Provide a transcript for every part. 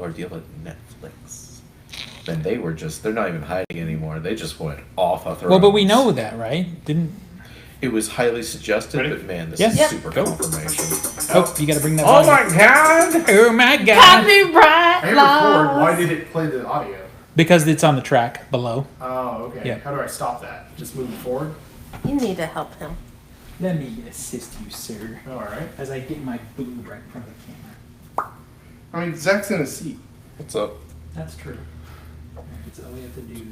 deal with Netflix. And they're not even hiding anymore. They just went off of their Well, but own. we know that, right? It was highly suggested, Ready? but man, this Yes. is Yep. super confirmation. Oh, you got to bring that. Oh volume. my god! Oh my God! Copyright Hey, record. laws. Why did it play the audio? Because it's on the track below. Oh, okay. Yeah. How do I stop that? Just move it forward? You need to help him. Let me assist you, sir, Alright. as I get my boob right in front of the camera. I mean, Zach's in a seat. What's up? That's true. It's all we have to do.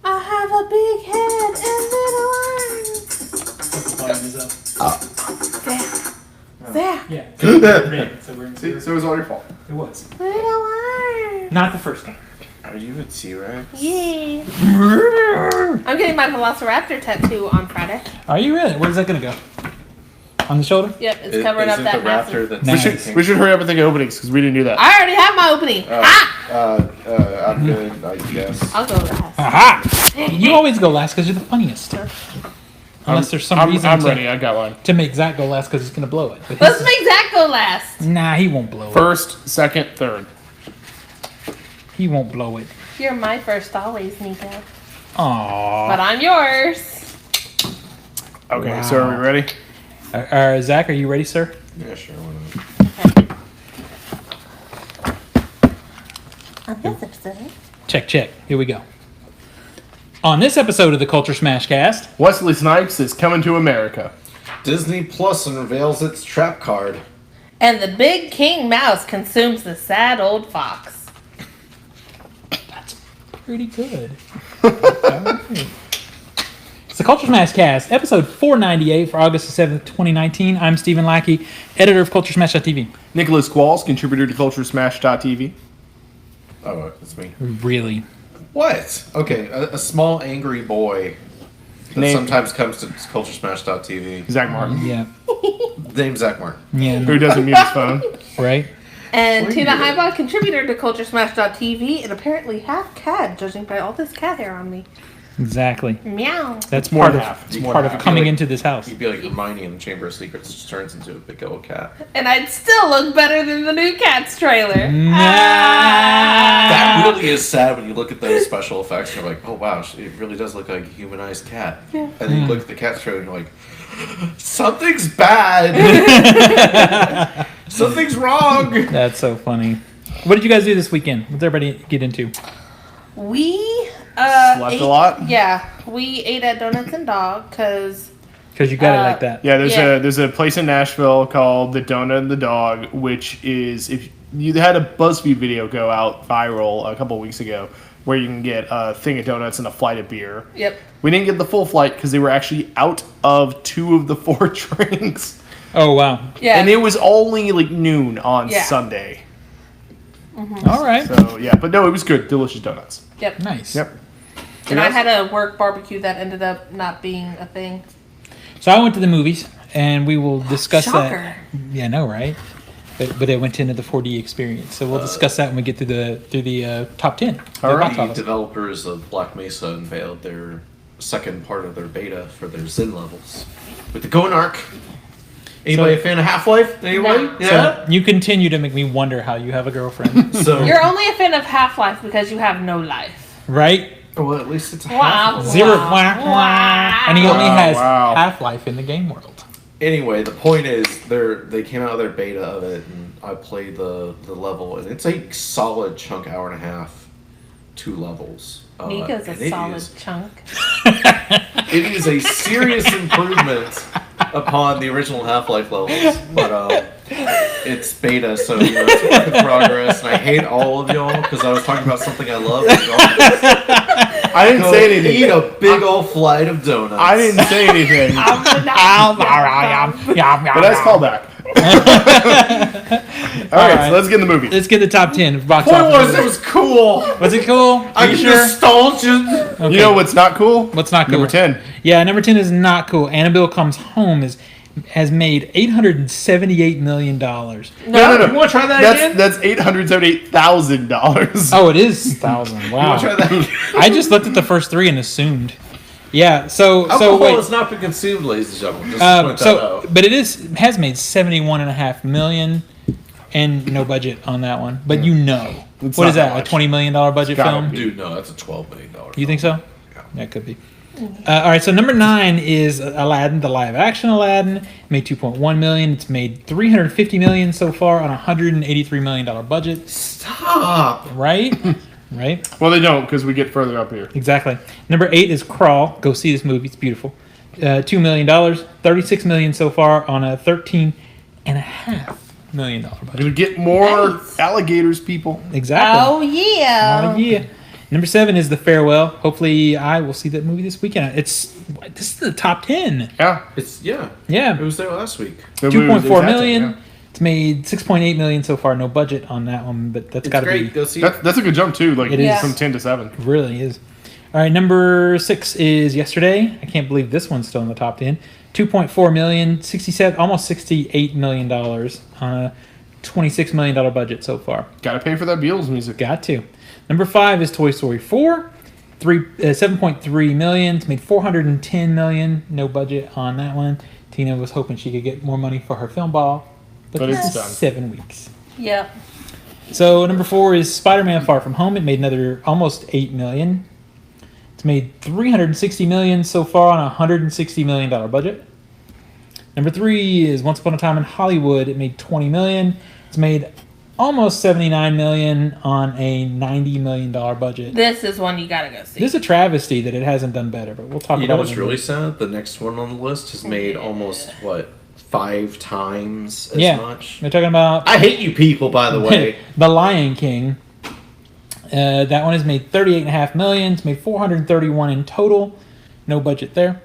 I have a big head and little arms. The volume is up. There. Yeah. So we're in. So we're in. See, so it was all your fault. It was. Little arms. Not the first time. Are you a T-Rex? Yeah. I'm getting my Velociraptor tattoo on Friday. Are you really? Where's that going to go? On the shoulder? Yep, it's covering up Is it that the raptor massive. that's Nice. We should hurry up and think of openings because we didn't do that. I already have my opening. I'm good, I guess. I'll go last. Aha! You always go last because you're the funniest. Unless there's some reason I'm ready. I got one. to make Zach go last because he's going to blow it. But Let's make Zach go last. Nah, he won't blow it. First, second, third. He won't blow it. You're my first always, Nico. Aww. But I'm yours. Okay, Wow. so are we ready? Zach, are you ready, sir? Yeah, sure. Why not? On this episode. Check, check. Here we go. On this episode of the Culture Smash Cast, Wesley Snipes is coming to America. Disney Plus unveils its trap card. And the big king mouse consumes the sad old fox. that's pretty good. Alright. It's the Culture Smash Cast, episode 498 for August 7th, 2019. I'm Stephen Lackey, editor of CultureSmash.tv. Nicholas Qualls, contributor to Culturesmash.tv. Oh, that's me. Really? What? Okay, a small angry boy that Name- sometimes comes to CultureSmash.tv. Zach Martin, Yeah. Name's Zach Martin. Yeah. who doesn't mute his phone. Right? And Wait Tina a minute. Highball, contributor to CultureSmash.tv and apparently half cat, judging by all this cat hair on me. Exactly. Meow. That's more part than of half. It's more part than of half. coming Like- into this house. You'd be like Hermione in the Chamber of Secrets, just turns into a big old cat. And I'd still look better than the new Cats trailer. That really is sad when you look at those special effects and you're like, oh wow, it really does look like a humanized cat. Yeah. And then you look at the cat trailer and you're like, something's bad. Something's wrong. That's so funny. What did you guys do this weekend? What did everybody get into? We Slept a lot? Yeah, we ate at Donuts and Dog because Because you got it like that. Yeah, Yeah. there's a place in Nashville called the Donut and the Dog, which is, if you had a BuzzFeed video go out viral a couple of weeks ago, where you can get a thing of donuts and a flight of beer. Yep. We didn't get the full flight because they were actually out of 2 of the 4 drinks, Oh, wow. Yeah. and it was only like noon on Yeah. Sunday. All right. So yeah, but no, it was good, delicious donuts. Yep. Nice. Yep. And I had a work barbecue that ended up not being a thing. So I went to the movies, and we will discuss Shocker. that. Yeah, I know, right? But it went into the 4D experience, so we'll discuss that when we get through the top 10. The All right. box The office. developers of Black Mesa unveiled their second part of their beta for their Zen levels with the Going Arc. Anybody a fan of Half-Life? Anybody? No. Yeah. So you continue to make me wonder how you have a girlfriend, So, You're only a fan of Half-Life because you have no life. right? well, at least it's a Wow. Half-Life. Zero. Wow. Wah, wah. And he only Wow, has wow. Half-Life in the game world. Anyway, the point is, they came out with their beta of it, and I played the level, and it's a solid chunk, hour and a half, 2 levels. Nico's a and it solid is- chunk. It is a serious improvement upon the original Half-Life levels, but it's beta, so it's a work in progress, and I hate all of y'all because I was talking about something I love. And y'all just I didn't go say anything. Eat a big old flight of donuts. I didn't say anything. But that's callback. All right, right. so let's get in the movie. Let's get the top 10 box Point office. was, it was cool. Was it cool? Are I you can sure? nostalgia. Okay. You know what's not cool? What's not cool? Number 10. Yeah, number 10 is not cool. Annabelle Comes Home has made $878 million. No. You want to try that again? That's $878,000. Oh, it is 1,000. You want to try Wow. that again? I just looked at the first 3 and assumed. Yeah, so Alcohol wait. has not been consumed, ladies and gentlemen. Just to point that out. But it has made $71.5 million. and no budget on that one. But you know. It's What not is that, much. a $20 million budget It's gotta film? be. Dude, no, that's a $12 million. You think so? Yeah. That could be. All right, so number 9 is Aladdin, the live-action Aladdin. It made $2.1 million. It's made $350 million so far on a $183 million budget. Stop. Right? Right? Well, they don't because we get further up here. Exactly. Number 8 is Crawl. Go see this movie. It's beautiful. $2 million. $36 million so far on a $13.5 million budget. Gonna get more Nice. alligators, people. Exactly. Oh yeah. Oh, yeah. Number 7 is The Farewell. Hopefully, I will see that movie this weekend. This is the top 10. Yeah. Yeah, It was there last week. 2.4 million. It's made 6.8 million so far. No budget on that one, but that's got to be. Go see That's a good jump too. Like It is. from 10 to 7. Really is. All right, number 6 is Yesterday. I can't believe this one's still in the top 10. 2.4 million, 67, almost $68 million on a $26 million budget so far. Got to pay for that Beatles music. Got to. Number 5 is Toy Story 4. 7.3 million. It's made 410 million. No budget on that one. Tina was hoping she could get more money for her film ball, but But this it's is done. 7 weeks. Yep. So number 4 is Spider-Man: Far From Home. It made another almost 8 million. It's made 360 million so far on a $160 million budget. Number 3 is Once Upon a Time in Hollywood. It made 20 million. It's made almost 79 million on a $90 million budget. This is one you gotta go see. This is a travesty that it hasn't done better, but we'll talk You about know it. what's really sad? The next one on the list has made almost, 5 times as much? They're talking about I hate you people, by the way. The Lion King. That one has made 38.5 million. It's made 431 in total. No budget there.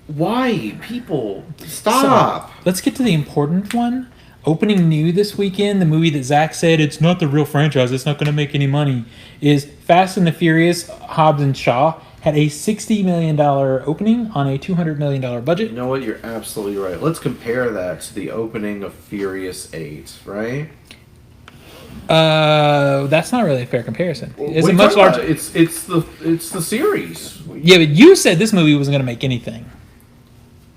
Why? People, stop. So, let's get to the important one. Opening new this weekend, the movie that Zach said it's not the real franchise, it's not going to make any money, is Fast and the Furious Hobbs and Shaw. Had a $60 million opening on a $200 million budget. You know what? You're absolutely right. Let's compare that to the opening of Furious 8, right? That's not really a fair comparison. Is What it are much you talking larger? about? It's the series. Yeah, but you said this movie wasn't going to make anything.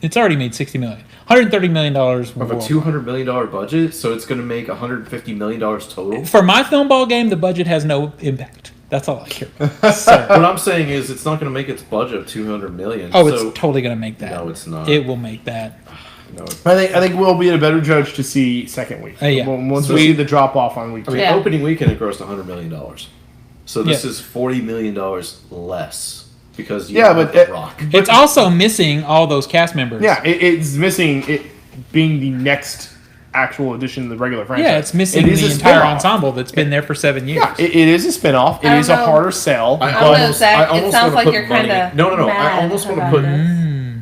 It's already made $60 million. $130 million Of a worldwide. $200 million budget, so it's going to make $150 million total. For my film ball game, the budget has no impact. That's all I care about. Sir. What I'm saying is, it's not going to make its budget of $200 million. Oh, so, it's totally going to make that. No, it's not. It will make that. No, I think we'll be a better judge to see second week. Yeah. Once So- we see the drop off on week I 2. mean, Yeah. opening weekend it grossed $100 million. So this Yeah. is $40 million less because you Yeah, have but The Rock. It's also missing all those cast members. Yeah, it's missing it being the next actual addition to the regular franchise. Yeah, it's missing It is the a entire spin-off. ensemble that's been there for 7 years. Yeah, it is a spinoff. It I don't is a know. harder sell. I don't know, almost, Zach. I It almost sounds want like to you're put money. kinda No. I mad almost want to about put. this.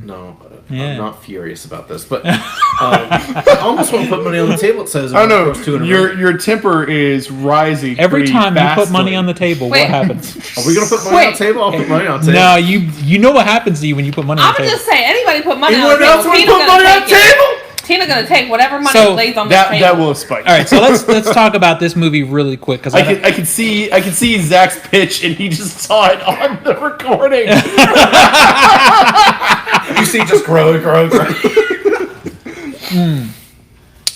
No, Yeah. I'm not furious about this, but I almost want to put money on the table. It says Oh no, $200 your million. your temper is rising. Every pretty time you put fastly. money on the table, Wait. what happens? Are we gonna put money on Wait. the table? I'll put money on the table. No, you know what happens to you when you put money on I'm the gonna table. just say anybody put money Anyone on the else table. want to Tina's put gonna money on the take it. table? Tina's gonna take whatever money So, lays on the That table. that will spike. All right, so let's talk about this movie really quick because I could see Zach's pitch and he just saw it on the recording. You see, just grow.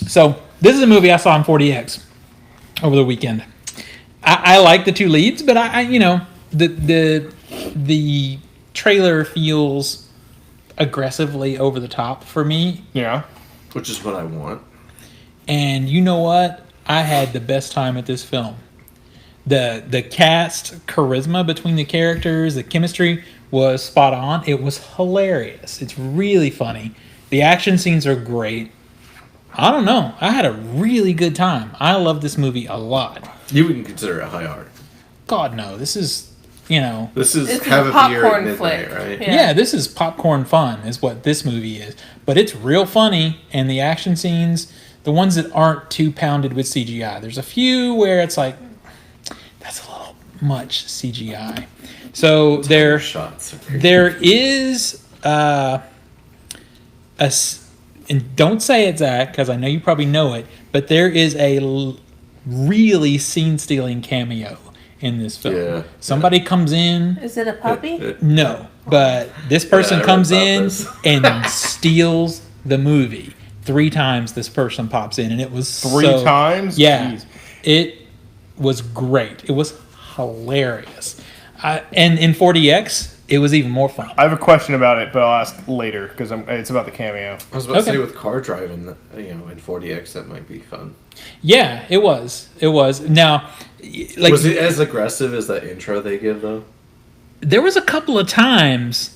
So this is a movie I saw on 40X over the weekend. I like the two leads, but I you know the trailer feels aggressively over the top for me. Yeah. Which is what I want. And you know what? I had the best time at this film. The cast charisma between the characters, the chemistry was spot on. It was hilarious. It's really funny. The action scenes are great. I don't know. I had a really good time. I love this movie a lot. You wouldn't consider it high art. God no, this is, you know, This is This is have a a beer at popcorn midnight, flick. right? Yeah. yeah, this is popcorn fun is what this movie is. But it's real funny, and the action scenes, the ones that aren't too pounded with CGI. There's a few where it's like, that's a little much CGI. So there is and don't say it, Zach, because I know you probably know it, but there is a really scene-stealing cameo in this film. Yeah. Somebody comes in. Is it a puppy? No, but this person I read comes about in this. and steals the movie. 3 times this person pops in, and it was Three times? Yeah, Jeez. it was great. It was hilarious, and in 4DX, it was even more fun. I have a question about it, but I'll ask later because it's about the cameo. I was about to Okay. say with car driving, in 4DX, that might be fun. Yeah, it was. It was. Now, like, Was it as aggressive as that intro they give though? there was a couple of times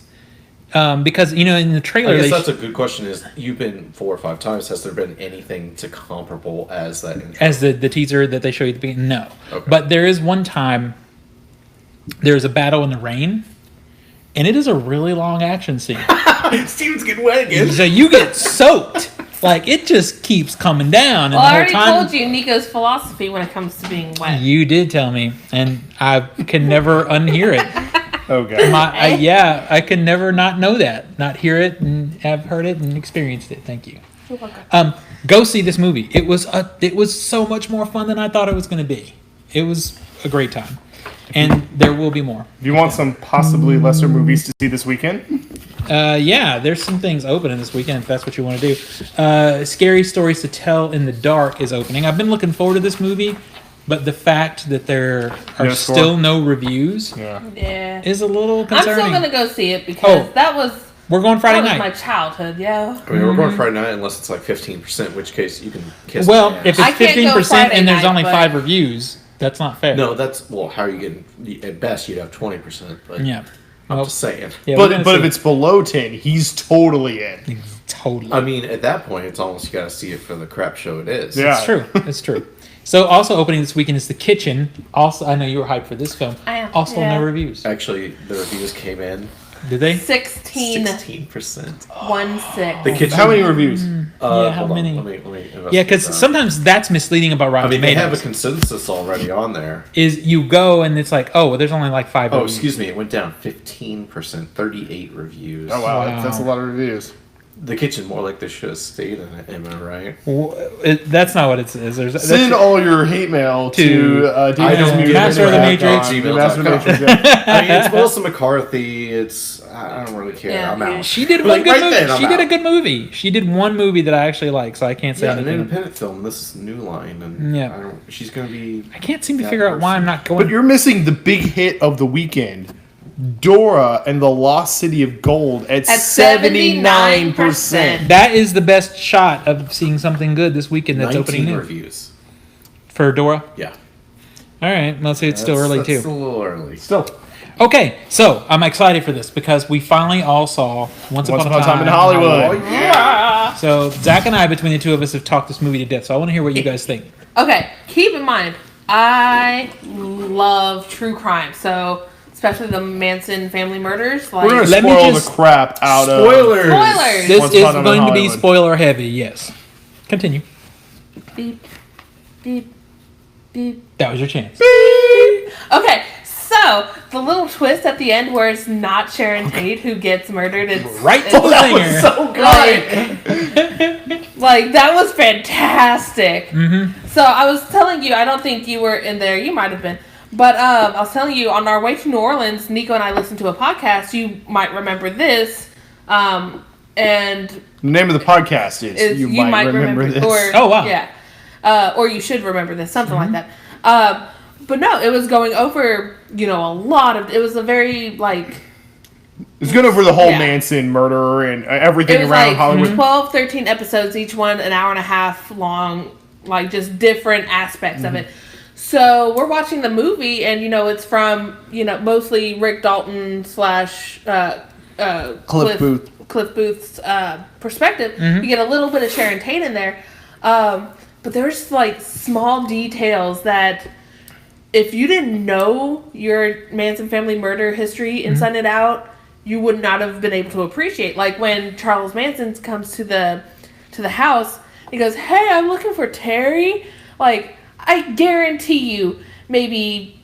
because in the trailer, I guess they that's a good question. Is you've been 4 or 5 times? Has there been anything to comparable as that intro? as the teaser that they show you at the beginning. No, Okay. but there is one time. There's a battle in the rain, and it is a really long action scene. Steven's getting wet again. So you get soaked. Like, it just keeps coming down. And Well, the I whole already time, told you Nico's philosophy when it comes to being wet. You did tell me, and I can never unhear it. Okay. I can never not know that, not hear it, and have heard it and experienced it. Thank you. You're welcome. Go see this movie. It was so much more fun than I thought it was going to be. It was a great time, and there will be more. If you want some possibly lesser movies to see this weekend, Yeah, there's some things opening this weekend if that's what you want to do. Scary Stories to Tell in the Dark is opening. I've been looking forward to this movie, but the fact that there are No score. still no reviews yeah. Yeah. is a little I'm concerning. still gonna go see it because Oh, that was We're going Friday night. my childhood. Yeah. I mean, we're going Friday night unless it's like 15%, in which case you can kiss. Well, my ass. if I it's can't go 15% Friday and there's night, only but- 5 reviews, that's not fair. no, how are you getting? At best, you'd have 20%. But Yeah. I'm Well, just saying. yeah, we're gonna But if see. it's below 10, he's totally in. Totally. I mean, at that point, it's almost you got to see it for the crap show it is. Yeah. It's true. It's true. So also opening this weekend is The Kitchen. Also, I know you were hyped for this film. I am, Also, yeah. no reviews. Actually, the reviews came in Did they? 16%. 1-6. The kitchen. How many reviews? Yeah, how hold on, many? Let me Yeah, investigate because that. sometimes that's misleading about I Rotten mean, they have a Tomatoes. consensus already on there. Is you go and it's like, oh, well, there's only like 5 Oh, reviews. excuse me, it went down 15%, 38 reviews. Oh, wow. Wow. That's a lot of reviews. The kitchen, more like they should have stayed in it, am I right? That's not what it says. Send all your hate mail to I David's don't Music Master of the Matrix. The Master of the gmail.com. Matrix. Yeah. I mean, it's Melissa McCarthy. I don't really care. Yeah, I'm yeah. out. She did one Like, good right movie. then, I'm She did a out. good movie. She did one movie that I actually like, so I can't say Yeah, an anything. independent film. This is New Line, and Yeah. she's gonna be. I can't seem to That figure out why person. I'm not going. But you're missing the big hit of the weekend. Dora and the Lost City of Gold at 79%. That is the best shot of seeing something good this weekend that's 19 opening new. reviews. For Dora? Yeah, All right, let's see. It's still early, that's too. a little early. Still, Okay, so I'm excited for this because we finally all saw Once Upon a Time in Hollywood. Oh yeah. So Zach and I, between the two of us, have talked this movie to death. So I want to hear what you guys think. Okay, keep in mind, I love true crime, so especially the Manson family murders. Like, we're going to Let me spoil just- the crap out of... Spoilers. Spoilers. This Once is Upon a Time in going to be Hollywood. spoiler heavy, yes. Continue. beep, beep, beep. That was your chance. Okay, so the little twist at the end where it's not Sharon Tate who gets murdered. It's Right to it's the That zinger. was so good. like that was fantastic. So I was telling you, I don't think you were in there. You might have been, but I was telling you on our way to New Orleans, Nico and I listened to a podcast. You might remember this, and The name of the podcast is you might remember this. or Oh, wow. yeah, or you should remember this, something like that. But no, it was going over a lot of. It was a very like. It's good over the whole Yeah. Manson murder and It everything was around like Hollywood. 12, 13 episodes, each one an hour and a half long, like just different aspects of it. So we're watching the movie, and it's from mostly Rick Dalton / Cliff Booth. Cliff Booth's perspective. You get a little bit of Sharon Tate in there, but there's like small details that if you didn't know your Manson family murder history inside and out, you would not have been able to appreciate. Like when Charles Manson comes to the house, he goes, "Hey, I'm looking for Terry." Like, I guarantee you, maybe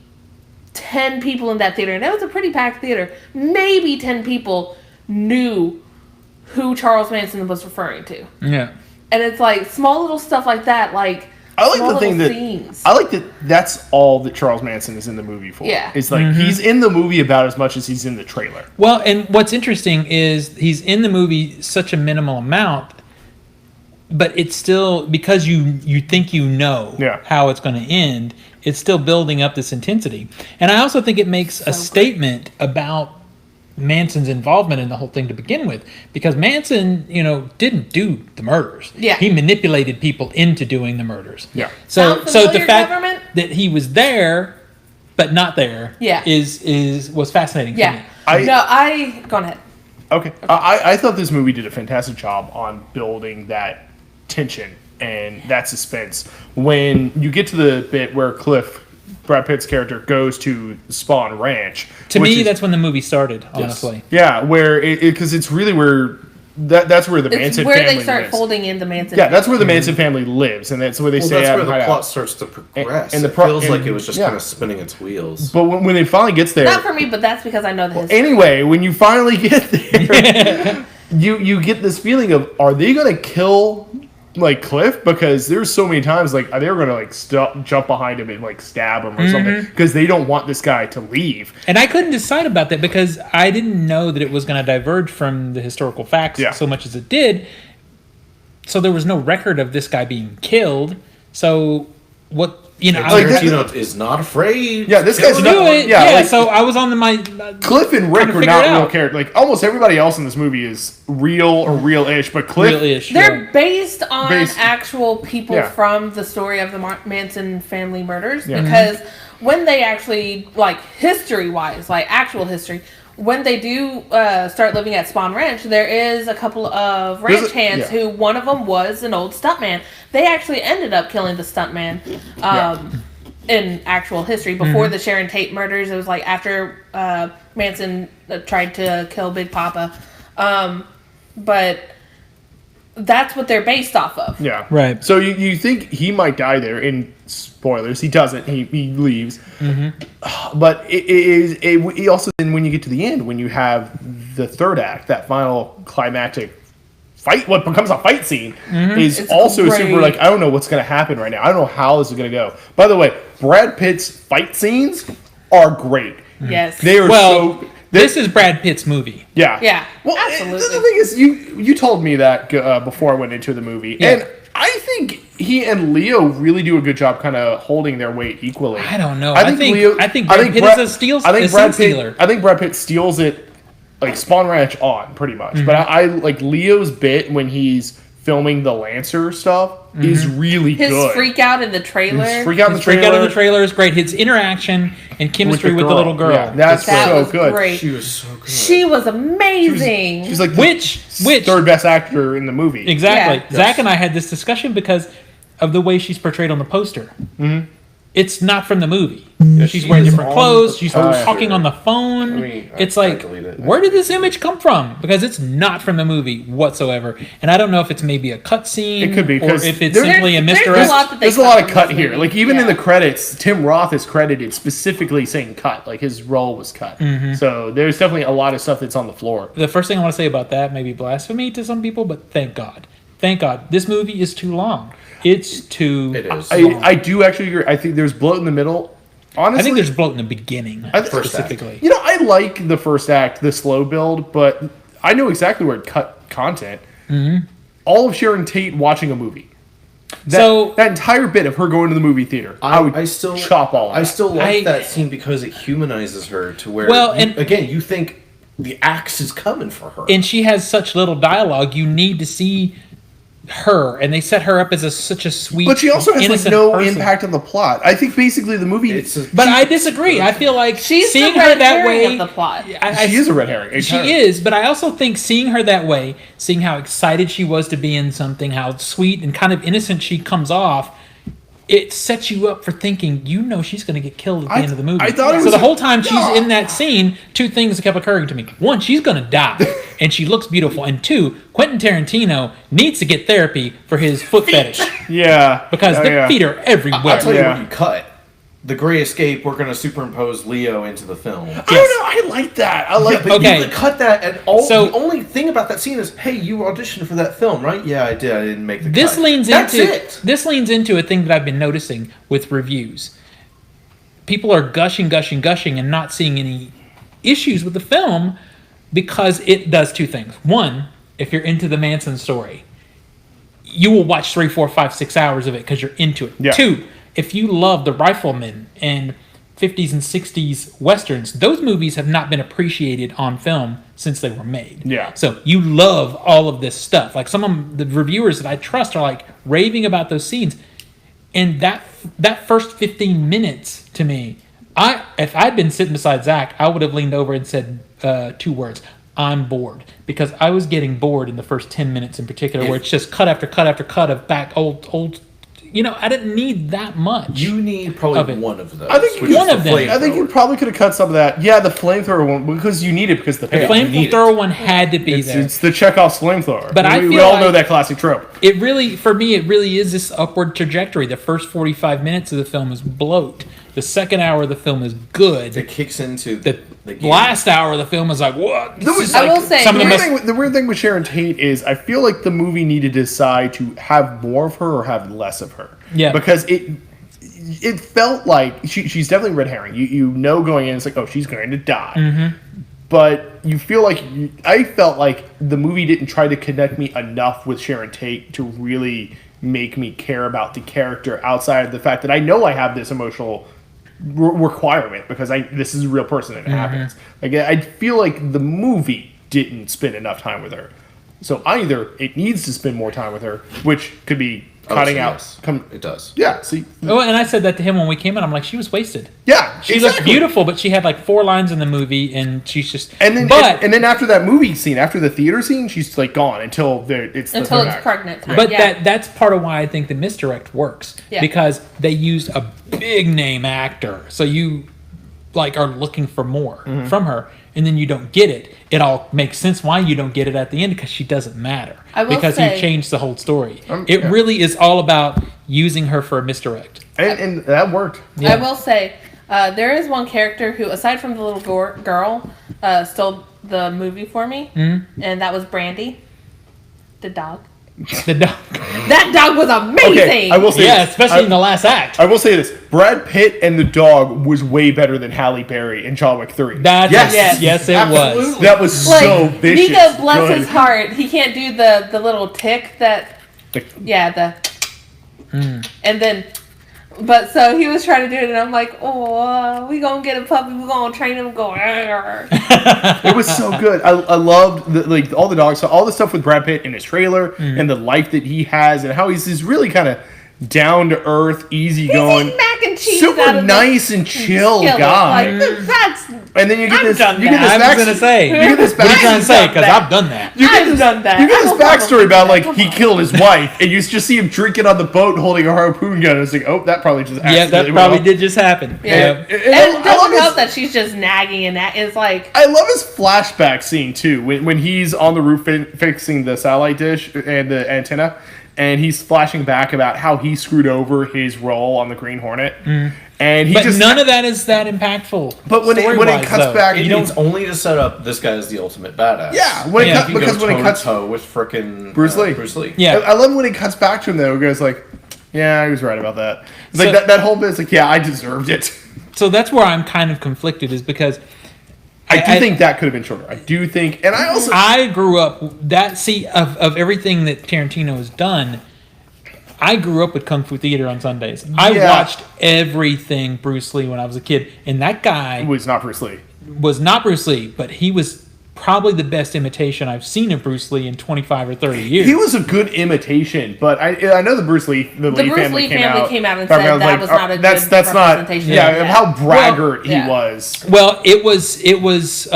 10 people in that theater, and that was a pretty packed theater, maybe 10 people knew who Charles Manson was referring to. Yeah. And it's like small little stuff like that, like I like small the thing little that scenes. I like that. That's all that Charles Manson is in the movie for. Yeah. It's like he's in the movie about as much as he's in the trailer. Well, and what's interesting is he's in the movie such a minimal amount. but it's still, because you think you know how it's going to end, it's still building up this intensity. And I also think it makes a statement about Manson's involvement in the whole thing to begin with, because Manson, didn't do the murders. Yeah. He manipulated people into doing the murders. Yeah. So the fact that he was there but not there was fascinating to me. Go ahead. Okay. I thought this movie did a fantastic job on building that tension and that suspense. When you get to the bit where Brad Pitt's character, goes to Spawn Ranch. To me, that's when the movie started, honestly. Yeah, where because it's really where that's where the Manson family lives. Where they start folding in the Manson. Yeah, that's where the Manson family lives, and that's where they say. That's where the plot starts to progress. And it feels like it was just kind of spinning its wheels. But when it finally gets there, not for me, but that's because I know the history. Anyway, when you finally get there, you get this feeling of, are they going to kill Cliff? Because there's so many times they were going to jump behind him and stab him or something, because they don't want this guy to leave. And I couldn't decide about that because I didn't know that it was going to diverge from the historical facts so much as it did. So there was no record of this guy being killed. So what? Tarantino is not afraid. Yeah, this guy's do it. Yeah, so I was on my Cliff and Rick were not real characters. Almost everybody else in this movie is real or real-ish, but Cliff, they're based on actual people from the story of the Manson family murders. Because when they actually, history-wise, actual history, when they do start living at Spawn Ranch, there is a couple of ranch hands who, one of them was an old stuntman. They actually ended up killing the stuntman in actual history. Before the Sharon Tate murders, it was after Manson tried to kill Big Papa. But that's what they're based off of. Yeah. Right. So you think he might die there, in spoilers. He doesn't. He leaves. But it also, then when you get to the end, when you have the third act, that final climactic fight, what becomes a fight scene, is it's also great. Super I don't know what's going to happen right now. I don't know how this is going to go. By the way, Brad Pitt's fight scenes are great. Yes. They are this is Brad Pitt's movie. Yeah. Yeah. Well, absolutely. The thing is, you told me that before I went into the movie, and I think he and Leo really do a good job, kind of holding their weight equally. I don't know. I think Brad Pitt is a stealer. I think Brad Pitt steals it, Spawn Ranch on pretty much. But I like Leo's bit when he's filming the Lancer stuff is really good. His freak out in the trailer. His freak out in the trailer is great. His interaction and chemistry with the little girl. Yeah, that's so good. Great. She was so good. She was amazing. She's like which third best actor in the movie. Exactly. Yeah. Zach and I had this discussion because of the way she's portrayed on the poster. It's not from the movie. She's wearing different clothes. She's talking on the phone. It's where did this image come from? Because it's not from the movie whatsoever. And I don't know if it's maybe a cut scene. It could be, or if it's simply a misdirect. There's a lot of cut here. Even in the credits, Tim Roth is credited specifically saying cut. His role was cut. So there's definitely a lot of stuff that's on the floor. The first thing I want to say about that may be blasphemy to some people, but thank God. Thank God. This movie is too long. It's too long. I do actually agree. I think there's bloat in the middle. Honestly, I think there's bloat in the beginning, specifically. I like the first act, the slow build, but I know exactly where it cut content. All of Sharon Tate watching a movie. That entire bit of her going to the movie theater, I still chop all of that. I still like that scene because it humanizes her to where, you think the axe is coming for her. And she has such little dialogue, you need to see her, and they set her up as such a sweet, but she also has no person. Impact on the plot. I think basically the movie. But I disagree. I feel like she's seeing the red her that herring way. Of the plot. She is a red herring. She is, but I also think seeing her that way, seeing how excited she was to be in something, how sweet and kind of innocent she comes off, it sets you up for thinking, she's going to get killed at the end of the movie. I thought so the whole time she's in that scene, two things kept occurring to me. One, she's going to die, and she looks beautiful. And two, Quentin Tarantino needs to get therapy for his foot fetish. Yeah. Because the feet are everywhere. I'll tell you what you cut. The Gray Escape, we're going to superimpose Leo into the film. Yes. I don't know. I like that. You could cut that, and the only thing about that scene is, hey, you auditioned for that film, right? Yeah, I did. I didn't make the cut. This leans into a thing that I've been noticing with reviews. People are gushing, and not seeing any issues with the film because it does two things. One, if you're into the Manson story, you will watch 3, 4, 5, 6 hours of it because you're into it. Yeah. 2, if you love the Rifleman and 50s and 60s westerns, those movies have not been appreciated on film since they were made. Yeah. So you love all of this stuff. Like some of the reviewers that I trust are like raving about those scenes. And that first 15 minutes to me, if I'd been sitting beside Zach, I would have leaned over and said 2 words. I'm bored, because I was getting bored in the first 10 minutes in particular, where it's just cut after cut after cut of back old. I didn't need that much. You need probably of it. one of those. I think which is one the of them. I think you flamethrower. probably could have cut some of that. Yeah, the flamethrower one, because you need it because the The payoff. you need flamethrower one had to be there. It's the Chekhov's flamethrower. But I we feel all like- know that classic trope. It really, for me, it really is this upward trajectory. The first 45 minutes of the film is bloat. The second hour of the film is good. It kicks into The game. last hour of the film is like, what? This is I like will say, some of the The weird thing with Sharon Tate is I feel like the movie needed to decide to have more of her or have less of her. Yeah. Because it felt like she's definitely a red herring. You know going in, it's like, oh, she's going to die. Mm-hmm. But you feel like I felt like the movie didn't try to connect me enough with Sharon Tate to really make me care about the character outside of the fact that I know I have this emotional requirement because this is a real person and it happens. Like I feel like the movie didn't spend enough time with her. So either it needs to spend more time with her, which could be cutting out. Yes. It does. Yeah, see. Oh, and I said that to him when we came in. I'm like, she was wasted. Yeah, She looked beautiful, but she had like 4 lines in the movie, and she's just. And then, but and then after that movie scene, after the theater scene, she's like gone until it's the until third it's act. pregnant time. But yeah. that's part of why I think the misdirect works. Yeah. Because they used a big name actor. So you like are looking for more from her, and then you don't get it. It all makes sense why you don't get it at the end, because she doesn't matter. I will because say- he changed the whole story. Yeah. Really is all about using her for a misdirect. And that worked. Yeah. I will say, there is one character who, aside from the little girl, stole the movie for me, and that was Brandy, the dog. The dog. That dog was amazing. Okay, I will say Yeah, this. especially in the last act. I will say this: Brad Pitt and the dog was way better than Halle Berry in John Wick 3. Yes, it was. Absolutely. That was Like, so vicious. Nika, bless Good. his heart, he can't do the little tick that. And then, but so he was trying to do it, and I'm like, oh, we gonna get a puppy, we gonna train him, go. "Arr." It was so good. I loved all the dogs, so all the stuff with Brad Pitt in his trailer and the life that he has, and how he's this really kind of down to earth, easygoing, Eating mac and cheese super out of nice and chill skillet. guy. Like, that's. And then you get I've this. done You get this that. I was gonna say. You get this What are you trying to say? backstory. Because I've done that. You get I've this, done that. You get I this will probably backstory do about that. like Come he on. killed his wife, and you just see him drinking on the boat holding a harpoon gun. It's like, oh, that probably just Yeah, that accidentally went probably off. did just happen. Yeah. Yeah. And I it love doesn't his- help that she's just nagging, and that is like. I love his flashback scene too, when he's on the roof fixing the satellite dish and the antenna, and he's flashing back about how he screwed over his role on the Green Hornet, and he But just none of that is that impactful. But when it story-wise, cuts though. back, It's only to set up this guy as the ultimate badass. Yeah, when it Yeah, cut, You because go when it cuts, toe-to-toe with frickin' Bruce Lee. Bruce Lee. Yeah. I love when it cuts back to him though. It goes like, yeah, he was right about that. It's like So- that whole bit's like, yeah, I deserved it. So that's where I'm kind of conflicted, is because I do think that could have been shorter. I do think, and I also I grew up of everything that Tarantino has done. I grew up with Kung Fu Theater on Sundays. I Yeah. watched everything Bruce Lee when I was a kid, and that guy was not Bruce Lee. was not Bruce Lee, but he was probably the best imitation I've seen of Bruce Lee in 25 or 30 years. He was a good imitation, but I know the Bruce Lee The Bruce family Lee family came out and said was that was not a that's good that's not representation yeah, of of that. how braggart yeah. he was. Well, it was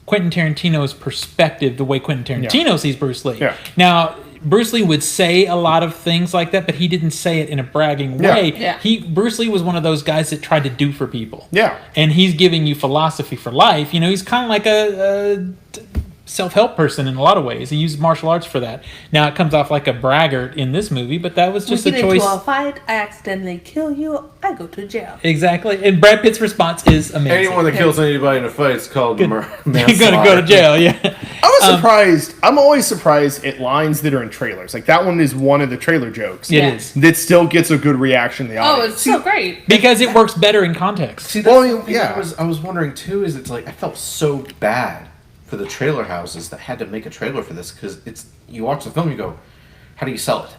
Quentin Tarantino's perspective, the way Quentin Tarantino sees Bruce Lee. Yeah. Now, Bruce Lee would say a lot of things like that, but he didn't say it in a bragging Yeah. way. Yeah. Bruce Lee was one of those guys that tried to do for people. Yeah. And he's giving you philosophy for life. You know, he's kind of like a self-help person in a lot of ways. He used martial arts for that. Now, it comes off like a braggart in this movie, but that was just We a get choice. into a fight, I accidentally kill you, I go to jail. Exactly. And Brad Pitt's response is amazing. Anyone that kills anybody in a fight is called You're manslaughter. gonna go to jail, yeah. I was surprised. I'm always surprised at lines that are in trailers. Like that one is one of the trailer jokes. It Yeah. is. That still gets a good reaction in the Oh, audience. it's so great. Because it works better in context. See, Well, that's the thing yeah. I was wondering too. Is it's like I felt so bad for the trailer houses that had to make a trailer for this because it's you watch the film, you go, how do you sell it?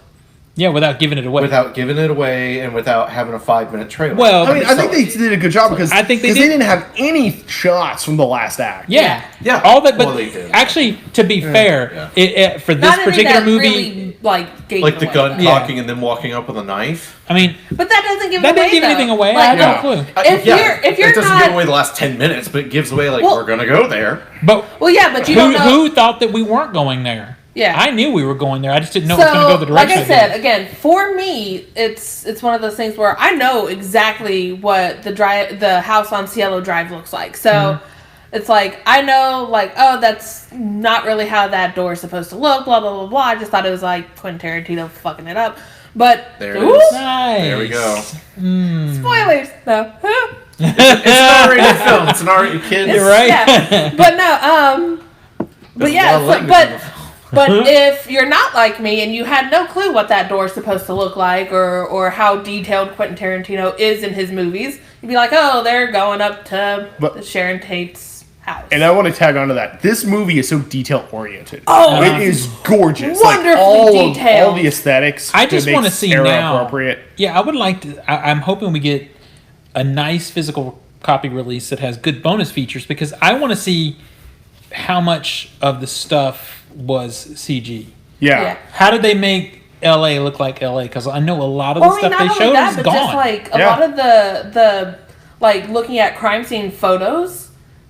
Yeah, without giving it away. Without giving it away and without having a 5-minute trailer. Well, I mean, I think they did a good job because I think they they didn't have any shots from the last act. Yeah. Yeah. All that, but Well, they did. actually, to be fair, Yeah. for this Not any particular that movie, really, like, gave like it the away. gun Yeah. cocking and then walking up with a knife. I mean, But that doesn't give it that away. didn't give though. anything away. I Like, had no Yeah. clue. If you're it doesn't not- give away the last 10 minutes, but it gives away like Well- we're gonna go there. But Well, yeah, but you don't know. who thought that we weren't going there? Yeah. I knew we were going there. I just didn't know it was going to go the direction. like I said, again, for me, it's one of those things where I know exactly what the house on Cielo Drive looks like. So it's like I know, like, oh, that's not really how that door is supposed to look. Blah blah blah blah. I just thought it was like Quentin Tarantino fucking it up. But There it ooh, is. Nice. There we go. spoilers. No. It's an R-rated film. It's an R-rated kid. You're right. Yeah. But no. But There's a yeah. lot of language in the film. But if you're not like me and you had no clue what that door is supposed to look like or how detailed Quentin Tarantino is in his movies, you'd be like, oh, they're going up to Sharon Tate's house. And I want to tag onto that. This movie is so detail oriented. Oh, it is gorgeous. Wonderfully like all detailed. the aesthetics. I just want to see era now. appropriate. Yeah, I would like to. I'm hoping we get a nice physical copy release that has good bonus features because I want to see how much of the stuff was CG. Yeah. How did they make LA look like LA? Because I know a lot of the Well, I mean, stuff they not showed only that, is but gone. just like a Yeah. lot of the like looking at crime scene photos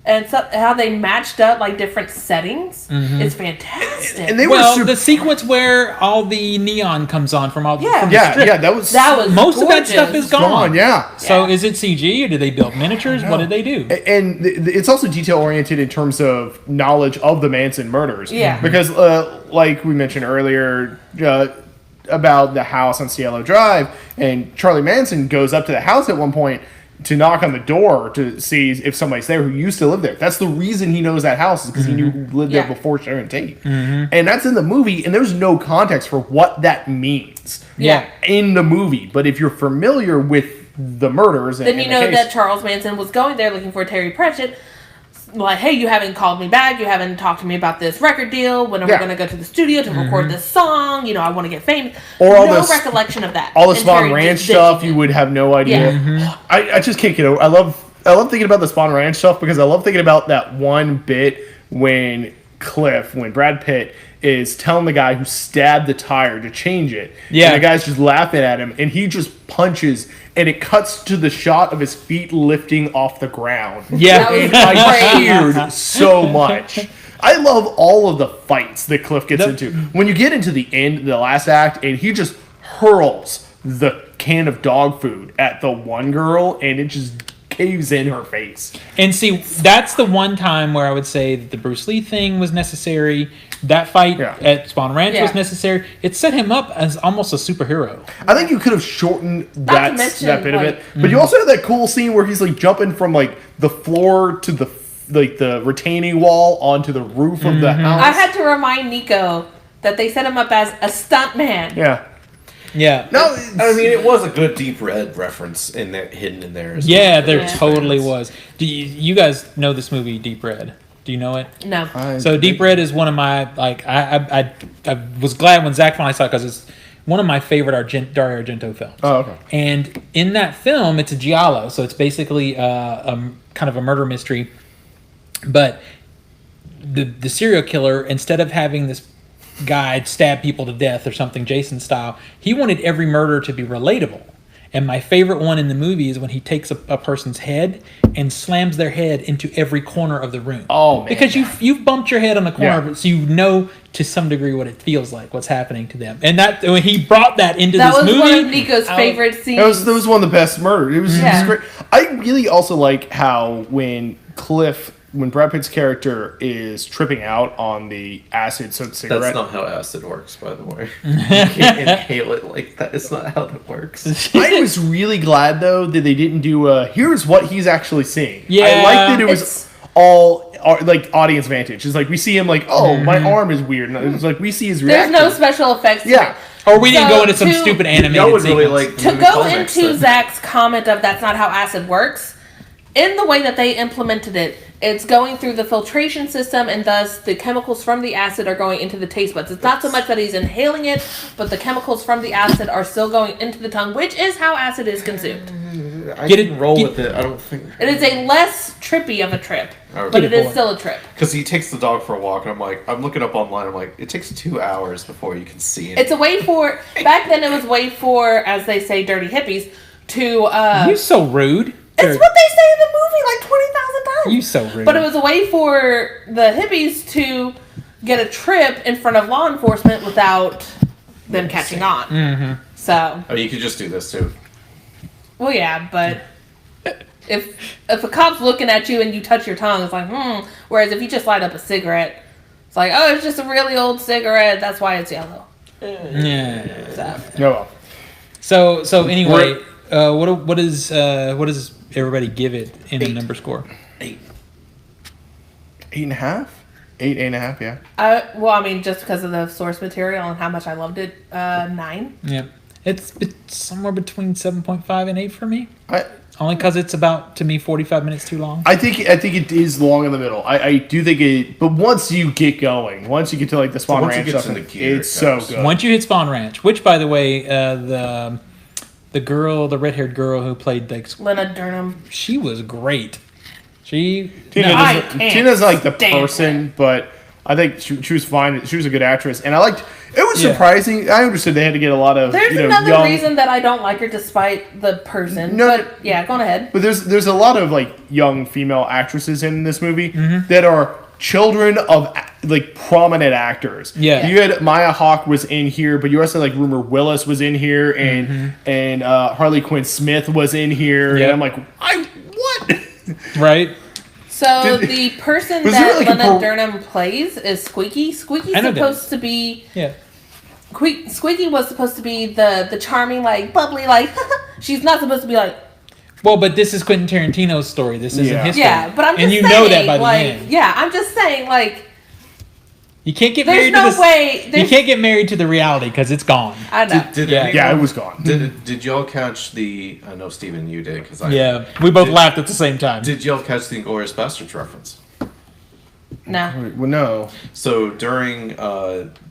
and how they matched up like different settings. It's fantastic. And they well, were super, the sequence where all the neon comes on from all Yeah. from the yeah, strip. yeah, that was most Most of that stuff is gone. gone. Yeah. So is it CG or did they build miniatures? What did they do? And it's also detail oriented in terms of knowledge of the Manson murders. Yeah. Because, like we mentioned earlier, about the house on Cielo Drive, and Charlie Manson goes up to the house at one point to knock on the door to see if somebody's there who used to live there. That's the reason he knows that house is because he knew who lived there Yeah. before Sharon Tate. And that's in the movie, and there's no context for what that means Yeah. in the movie. But if you're familiar with the murders, then you know that Charles Manson was going there looking for Terry Pratchett. Like, hey, you haven't called me back. You haven't talked to me about this record deal. When are we Yeah. going to go to the studio to record this song? You know, I want to get famous. Or all no this- recollection of that. all the And Spawn Terry Ranch just stuff, ditching you it. would have no idea. Yeah. I just can't get over. I love thinking about the Spawn Ranch stuff because I love thinking about that one bit when Brad Pitt is telling the guy who stabbed the tire to change it. Yeah. And the guy's just laughing at him, and he just punches, and it cuts to the shot of his feet lifting off the ground. Yeah. That was And I great. cheered so much. I love all of the fights that Cliff gets into. When you get into the end, the last act, and he just hurls the can of dog food at the one girl, and it just caves in her face. And see, that's the one time where I would say that the Bruce Lee thing was necessary. That fight Yeah. at Spawn Ranch was Yeah. necessary. It set him up as almost a superhero. I think you could have shortened that, to mention, that bit of it, like- but you also have that cool scene where he's like jumping from like the floor to the retaining wall onto the roof of the house. I had to remind Nico that they set him up as a stuntman. yeah. Yeah. No, I mean, it was a good Deep Red reference in there, hidden in there. As Yeah, well. there Yeah. totally was. Do you guys know this movie, Deep Red? Do you know it? No. So Deep Red is one of my I was glad when Zach finally saw it because it's one of my favorite Dario Argento films. Oh, okay. And in that film, it's a giallo, so it's basically kind of a murder mystery. But the serial killer, instead of having this guy stab people to death or something Jason style, he wanted every murder to be relatable. And my favorite one in the movie is when he takes a person's head and slams their head into every corner of the room. Oh, man. Because you've bumped your head on the corner Yeah. of it, so you know to some degree what it feels like, what's happening to them. And that when he brought that into That this was movie, one of Nico's favorite scenes. That was one of the best murders. It was Yeah. just great. I really also like how when Brad Pitt's character is tripping out on the acid-soaked cigarette. That's not how acid works, by the way. You can't inhale it like that. It's not how that works. I was really glad though that they didn't do here's what he's actually seeing. Yeah. I like that it was It's- all like audience vantage. It's like we see him like, oh, my arm is weird. And it's like we see his There's reaction. no special effects. to Yeah. it. or we didn't So go into some to- stupid animated Y'all would really sequence. like the To movie go climax into then. Zach's comment of that's not how acid works, in the way that they implemented it, it's going through the filtration system, and thus the chemicals from the acid are going into the taste buds. It's not so much that he's inhaling it, but the chemicals from the acid are still going into the tongue, which is how acid is consumed. I can roll with it. I don't think It is a less trippy of a trip, Okay. but it is still a trip. because he takes the dog for a walk, and I'm looking up online. I'm like, it takes 2 hours before you can see it. It's a way for, back then it was a way for, as they say, dirty hippies, to, You're so rude. it's what they say in the movie like 20,000 times. You so rude. But it was a way for the hippies to get a trip in front of law enforcement without them catching on. Mm-hmm. So, Oh, you could just do this too. well, yeah, but if a cop's looking at you and you touch your tongue, it's like, Whereas if you just light up a cigarette, it's like, oh, it's just a really old cigarette. That's why it's yellow. Yeah. So, So anyway, what does everybody give it in a number score? 8. 8.5? 8.5, yeah. well, I mean, just because of the source material and how much I loved it, 9. Yeah, it's somewhere between 7.5 and 8 for me. I Only because it's about, to me, 45 minutes too long. think it is long in the middle. I do think it, but once you get going, once you get to like the Spawn once it Ranch gets stuff, into gear, it's it so goes. good. Once you hit Spawn Ranch, which, by the way, the girl, the red-haired girl who played Lena Dunham. she was great. She I can't Tina's like the stand person, but I think she was fine. She was a good actress, and I liked. It was Yeah. surprising. I understood they had to get a lot of There's another young. reason that I don't like her, despite the person. No. But yeah, go on ahead. But there's a lot of like young female actresses in this movie Mm-hmm. that are children of like prominent actors. Yeah. You had Maya Hawke was in here, but you also like Rumor Willis was in here, and Harley Quinn Smith was in here, Mm-hmm. Yep. and I'm like, what? right. So Did- the person was there, that like, a Lena Dunham plays is Squeaky. Squeaky's I know that. supposed to be. Yeah. Squeaky was supposed to be the charming, like bubbly, like she's not supposed to be like. Well, but this is Quentin Tarantino's story. This isn't Yeah. his story. Yeah, but I'm just and you saying, know that by the like, end. yeah, I'm just saying, like, You can't get there's married no to way. You can't get married to the reality because it's gone. I know. Yeah. Yeah, it was gone. Did y'all catch the? I know Steven, you did because I. Yeah, we both Did- laughed at the same time. Did y'all catch the Inglourious Basterds reference? No. Well, no. So during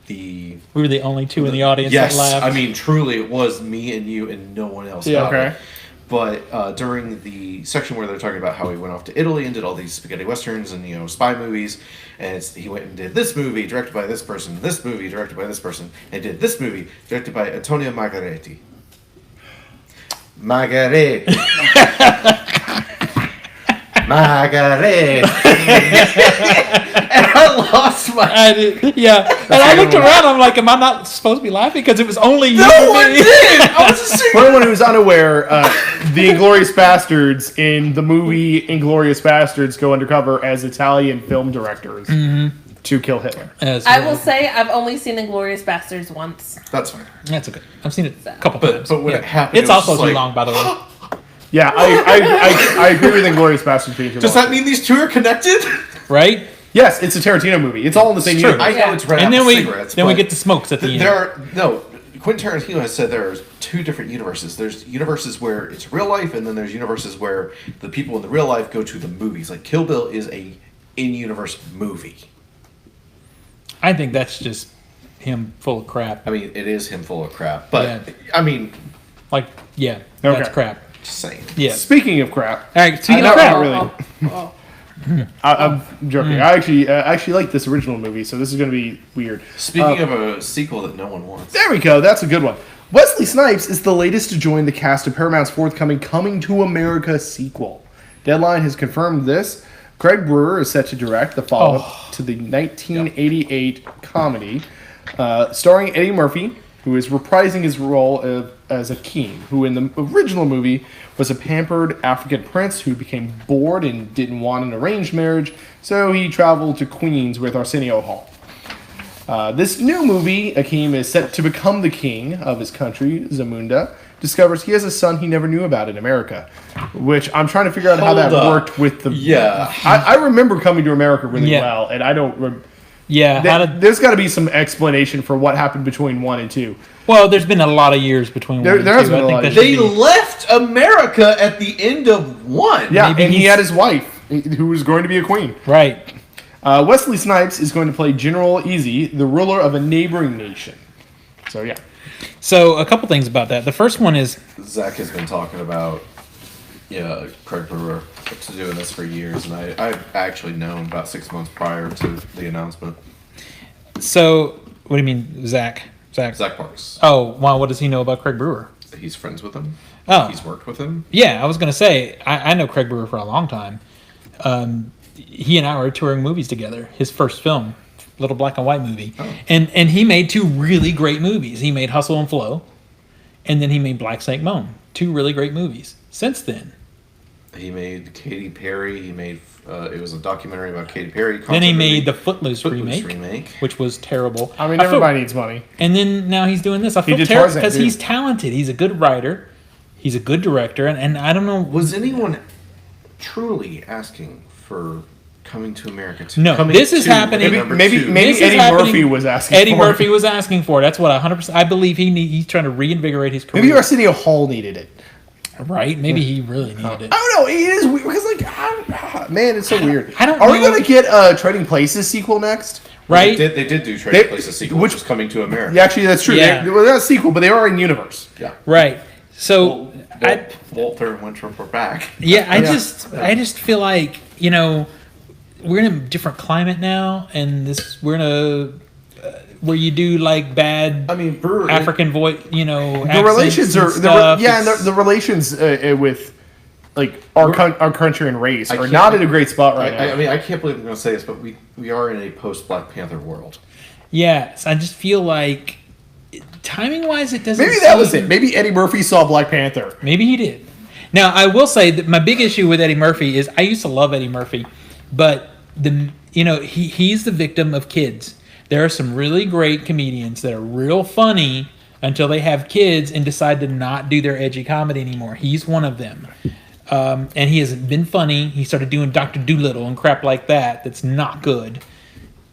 the We were the only two in the audience yes, that laughed. I mean truly it was me and you and no one else. Yeah, got okay. it. But during the section where they're talking about how he went off to Italy and did all these spaghetti westerns and spy movies, and he went and did this movie directed by this person, this movie directed by this person, and did this movie directed by Antonio Margheriti. Margheriti. Margheriti. And I lost my. I did, yeah. And I looked around. I'm like, am I not supposed to be laughing? Because it was only you and one me. did. I was just For anyone who's unaware, the Inglourious Bastards in the movie Inglourious Bastards go undercover as Italian film directors to kill Hitler. I will say I've only seen Inglourious Bastards once. That's fine. That's okay. I've seen it a couple times. But when Yeah. it happened, it's it was also just too like, long, by the way. Yeah, I agree with Inglourious Bastards being too Does long. that mean these two are connected? Right? Yes, it's a Tarantino movie. It's all in the same true. universe. I know it's Red And Apple then we Cigarettes. we but get the smokes at the end. There are no. Quentin Tarantino has said there are two different universes. There's universes where it's real life, and then there's universes where the people in the real life go to the movies. Like Kill Bill is a in-universe movie. I think that's just him full of crap. I mean, it is him full of crap, but Yeah. I mean, Like, yeah, Okay. that's crap. just saying. Yeah. Speaking of crap, All right. Speaking I of know. crap, Not really. Oh. I'm joking. I actually like this original movie, so this is going to be weird. Speaking of a sequel that no one wants, There we go. That's a good one. Wesley Snipes is the latest to join the cast of Paramount's forthcoming Coming to America sequel. Deadline has confirmed this. Craig Brewer is set to direct the follow-up to the 1988 comedy, starring Eddie Murphy, who is reprising his role as Akeem, who in the original movie was a pampered African prince who became bored and didn't want an arranged marriage, so he traveled to Queens with Arsenio Hall. This new movie, Akeem is set to become the king of his country. Zamunda discovers he has a son he never knew about in America, which I'm trying to figure out how Hold that up. worked with the... Yeah. I remember Coming to America really Yeah. well, and I don't... yeah. How did, There's got to be some explanation for what happened between 1 and 2. well, there's been a lot of years between There- one and there has two. been I a think lot that of should they be- left America at the end of one. Yeah, Maybe and he he's- had his wife. who is going to be a queen. Right. Wesley Snipes is going to play General Easy, the ruler of a neighboring nation. So, yeah. So a couple things about that. The first one is Zach has been talking about Craig Brewer to doing this for years, and I've actually known about 6 months prior to the announcement. so. What do you mean, Zach? Zach Parks. Oh, wow. What does he know about Craig Brewer? He's friends with him. Oh, He's worked with him. yeah. I was gonna say I know Craig Brewer for a long time. He and I were touring movies together. His first film, little black and white movie, and he made 2 really great movies. He made Hustle and Flow, and then he made Black Snake Moan. 2 really great movies. Since then, He made Katy Perry. He made it was a documentary about Katy Perry. then he concert made movie. the Footloose Footloose remake, which was terrible. I mean, feel- everybody needs money. And then now he's doing this. I feel did terrible Tarzan, because too. he's talented. He's a good writer. He's a good director, and I don't know. Was anyone truly asking for Coming to America 2? No, Coming this is to happening- number Maybe 2. This is Eddie happening- Murphy was asking Eddie for Murphy it. was asking for it. That's what 100%. I believe he's trying to reinvigorate his career. Maybe Arsenio Hall needed it. Right? Maybe he really needed it. I don't know. It is weird because, man, it's so weird. I don't Are we know. going to get a Trading Places sequel next? Right? They did do Trading They- Places sequel, which- which was Coming to America. Yeah, actually, that's true. Yeah. Well, that's a sequel, but they are in universe. Yeah. Right. So Walter and Winthrop are back. I just feel like we're in a different climate now, and we're in a where you do like bad. I mean, Brewer. African voice. The relations are the relations with like our country and race I are can't- not in a great spot right now. I mean, I can't believe I'm going to say this, but we are in a post Black Panther world. Yes, I just feel like timing wise, it doesn't. Maybe that was it. Maybe Eddie Murphy saw Black Panther. Maybe he did. Now, I will say that my big issue with Eddie Murphy is I used to love Eddie Murphy, but he's the victim of kids. There are some really great comedians that are real funny until they have kids and decide to not do their edgy comedy anymore. He's one of them. And he hasn't been funny. He started doing Dr. Dolittle and crap like that. That's not good.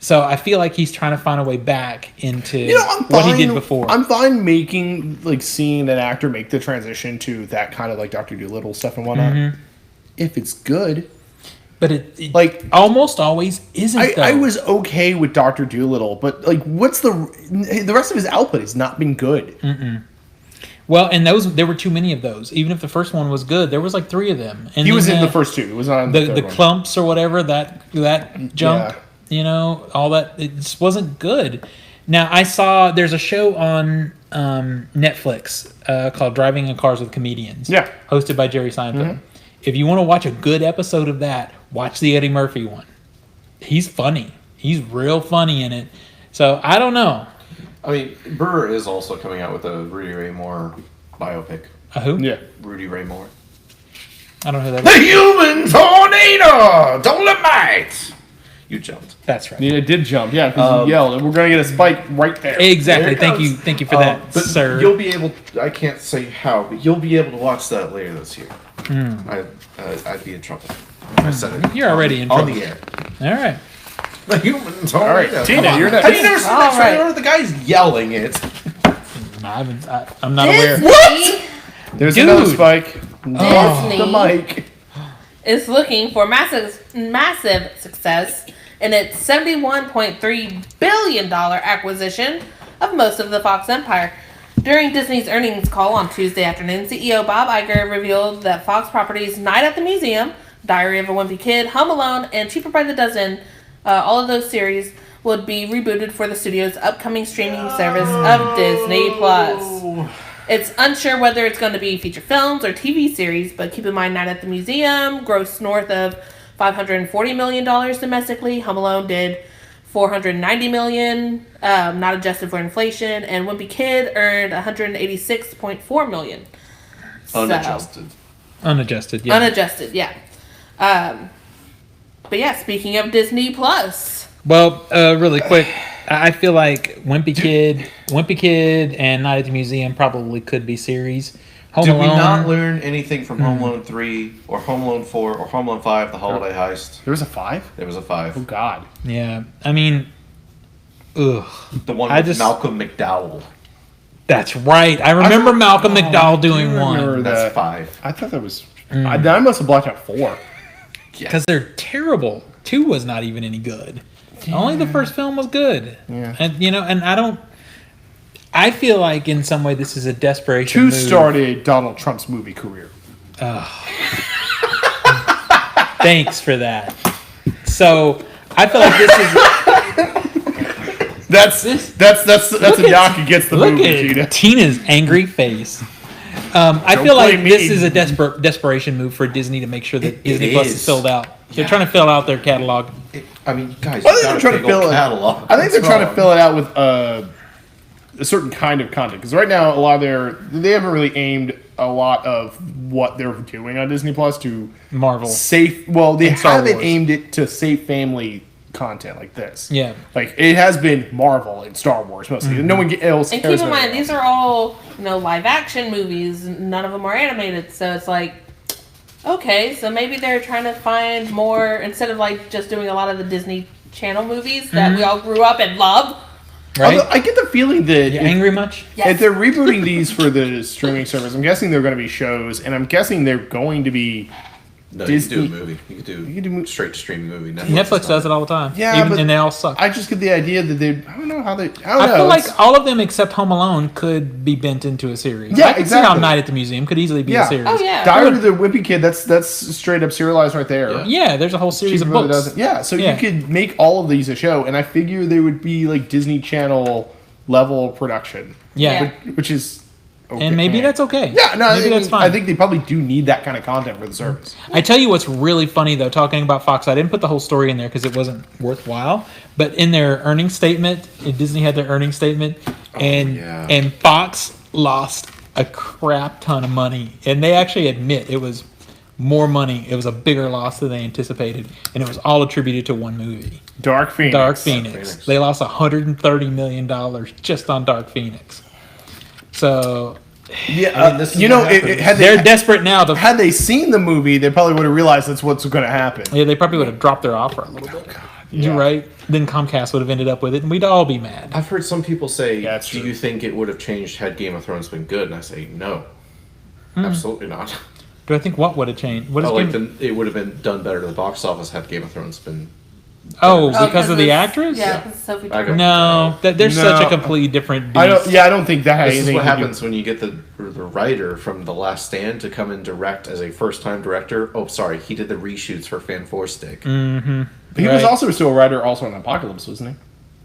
So I feel like he's trying to find a way back into what he did before. I'm fine seeing an actor make the transition to that kind of like Dr. Dolittle stuff and whatnot. Mm-hmm. If it's good. But it Like- almost always isn't. I was okay with Dr. Dolittle, but like what's the rest of his output has not been good. Well, and there were too many of those. Even if the first one was good, there was like 3 of them. And He then was in the first 2. He was not in the third the one. clumps or whatever that junk. All that it just wasn't good. Now I saw there's a show on Netflix called Driving in Cars with Comedians. Yeah. hosted by Jerry Seinfeld. If you want to watch a good episode of that, watch the Eddie Murphy one. He's funny. He's real funny in it. So I don't know. I mean, Brewer is also coming out with a Rudy Ray Moore biopic. Who? Yeah. Rudy Ray Moore. I don't know who that The is. human tornado! Dolomite! You jumped. That's right. Yeah, it did jump. Yeah, because you yelled, and we're gonna get a spike right there. Exactly. There it Thank you goes. for that, But sir. you'll be able. I can't say how, but you'll be able to watch that later this year. I'd be in trouble. I said it. You're already in on trouble. the air. All right. The human tornado. All right, Tina, Come on. you're next. Have you never seen All that trailer? right. The guy's yelling it. I'm not aware. Disney There's Dude. another spike. Disney The mic. is looking for massive success in its $71.3 billion acquisition of most of the Fox empire. During Disney's earnings call on Tuesday afternoon, CEO Bob Iger revealed that Fox properties Night at the Museum, Diary of a Wimpy Kid, Home Alone, and Cheaper by the Dozen, all of those series would be rebooted for the studio's upcoming streaming service of Disney+. It's unsure whether it's going to be feature films or TV series, but keep in mind Night at the Museum grossed north of $540 million domestically. Home Alone did $490 million, not adjusted for inflation, and Wimpy Kid earned $186.4 million. So- Unadjusted. Unadjusted. Yeah. Unadjusted, yeah. But yeah, speaking of Disney Plus, Well, really quick, I feel like Wimpy Kid, and Night at the Museum probably could be series. Home Did Alone. we not learn anything from Home Alone 3 or Home Alone 4 or Home Alone 5, The Holiday Heist? There was a 5? There was a Oh 5. God. Yeah, I mean, ugh. The one I with just- Malcolm McDowell. That's right. I remember Malcolm McDowell doing remember one. That's that. 5. I thought that was. I must have blocked out 4. because they're terrible. 2 was not even any good. Only the first film was good. Yeah. And I feel like in some way this is a desperation 2 move. started Donald Trump's movie career. Thanks for that. So I feel like this is That's a knock against the look movie, Gina. at Tina's angry face. I Don't feel like blame me. this is a desperation move for Disney to make sure that Disney Plus is filled out. They're trying to fill out their catalog. I mean, guys, I you think got they're a trying to big old fill it. catalog. I think they're What's trying to wrong? fill it out with a certain kind of content. Because right now, a lot of they haven't really aimed a lot of what they're doing on Disney Plus to Marvel. safe. Well, they And Star haven't Wars. aimed it to safe family content like this. Yeah. Like it has been Marvel and Star Wars mostly. Mm-hmm. No one else. And cares keep in about mind, it. these are all live action movies. None of them are animated, so it's like, okay, so maybe they're trying to find more instead of like just doing a lot of the Disney Channel movies that we all grew up and love. Right? Although I get the feeling that You angry much? Yes. if they're rebooting these for the streaming service, I'm guessing they're going to be shows, and I'm guessing they're going to be. No, Disney- you can do a movie. You can do straight to streaming movie. Netflix does it all the time. Yeah, but and they all suck. I just get the idea that they. I don't know how they. I don't I know. feel It's- like all of them except Home Alone could be bent into a series. Yeah, I can see how exactly. Night at the Museum could easily be Yeah. a series. Oh yeah. Diary of the Wimpy Kid. That's straight up serialized right there. Yeah. Yeah, there's a whole series Cheap of Brother books. doesn't. Yeah, so Yeah. you could make all of these a show, and I figure they would be like Disney Channel level production. Yeah. which is. Okay. And maybe that's okay. Yeah, no, maybe that's fine. I think they probably do need that kind of content for the service. I tell you what's really funny though, talking about Fox, I didn't put the whole story in there because it wasn't worthwhile. But in their earnings statement, Disney had their earnings statement, and yeah. and Fox lost a crap ton of money, and they actually admit it was more money. It was a bigger loss than they anticipated, and it was all attributed to one movie, Dark Phoenix. Dark Phoenix. Phoenix. They lost $130 million just on Dark Phoenix. So Yeah, I mean, this is you what know, happens. had they're they, desperate now. had they seen the movie, they probably would have realized that's what's going to happen. Yeah, they probably would have dropped their offer a little bit. You're Yeah. right. Then Comcast would have ended up with it, and we'd all be mad. I've heard some people say, Yeah, that's "Do true. you think it would have changed had Game of Thrones been good?" And I say, "No, Hmm. absolutely not." Do I think what would have changed? What is I like Game- it would have been done better to the box office had Game of Thrones been. Oh, Oh, because of the it's- actress? Yeah, because Sophie I Turner. No, there's such a No. completely different. I beast. don't think that had This is anything what to do- happens when you get the writer from The Last Stand to come and direct as a first time director. Oh, sorry, he did the reshoots for Fan Four Stick. Mm. He was Right. also still a writer, also on Apocalypse, wasn't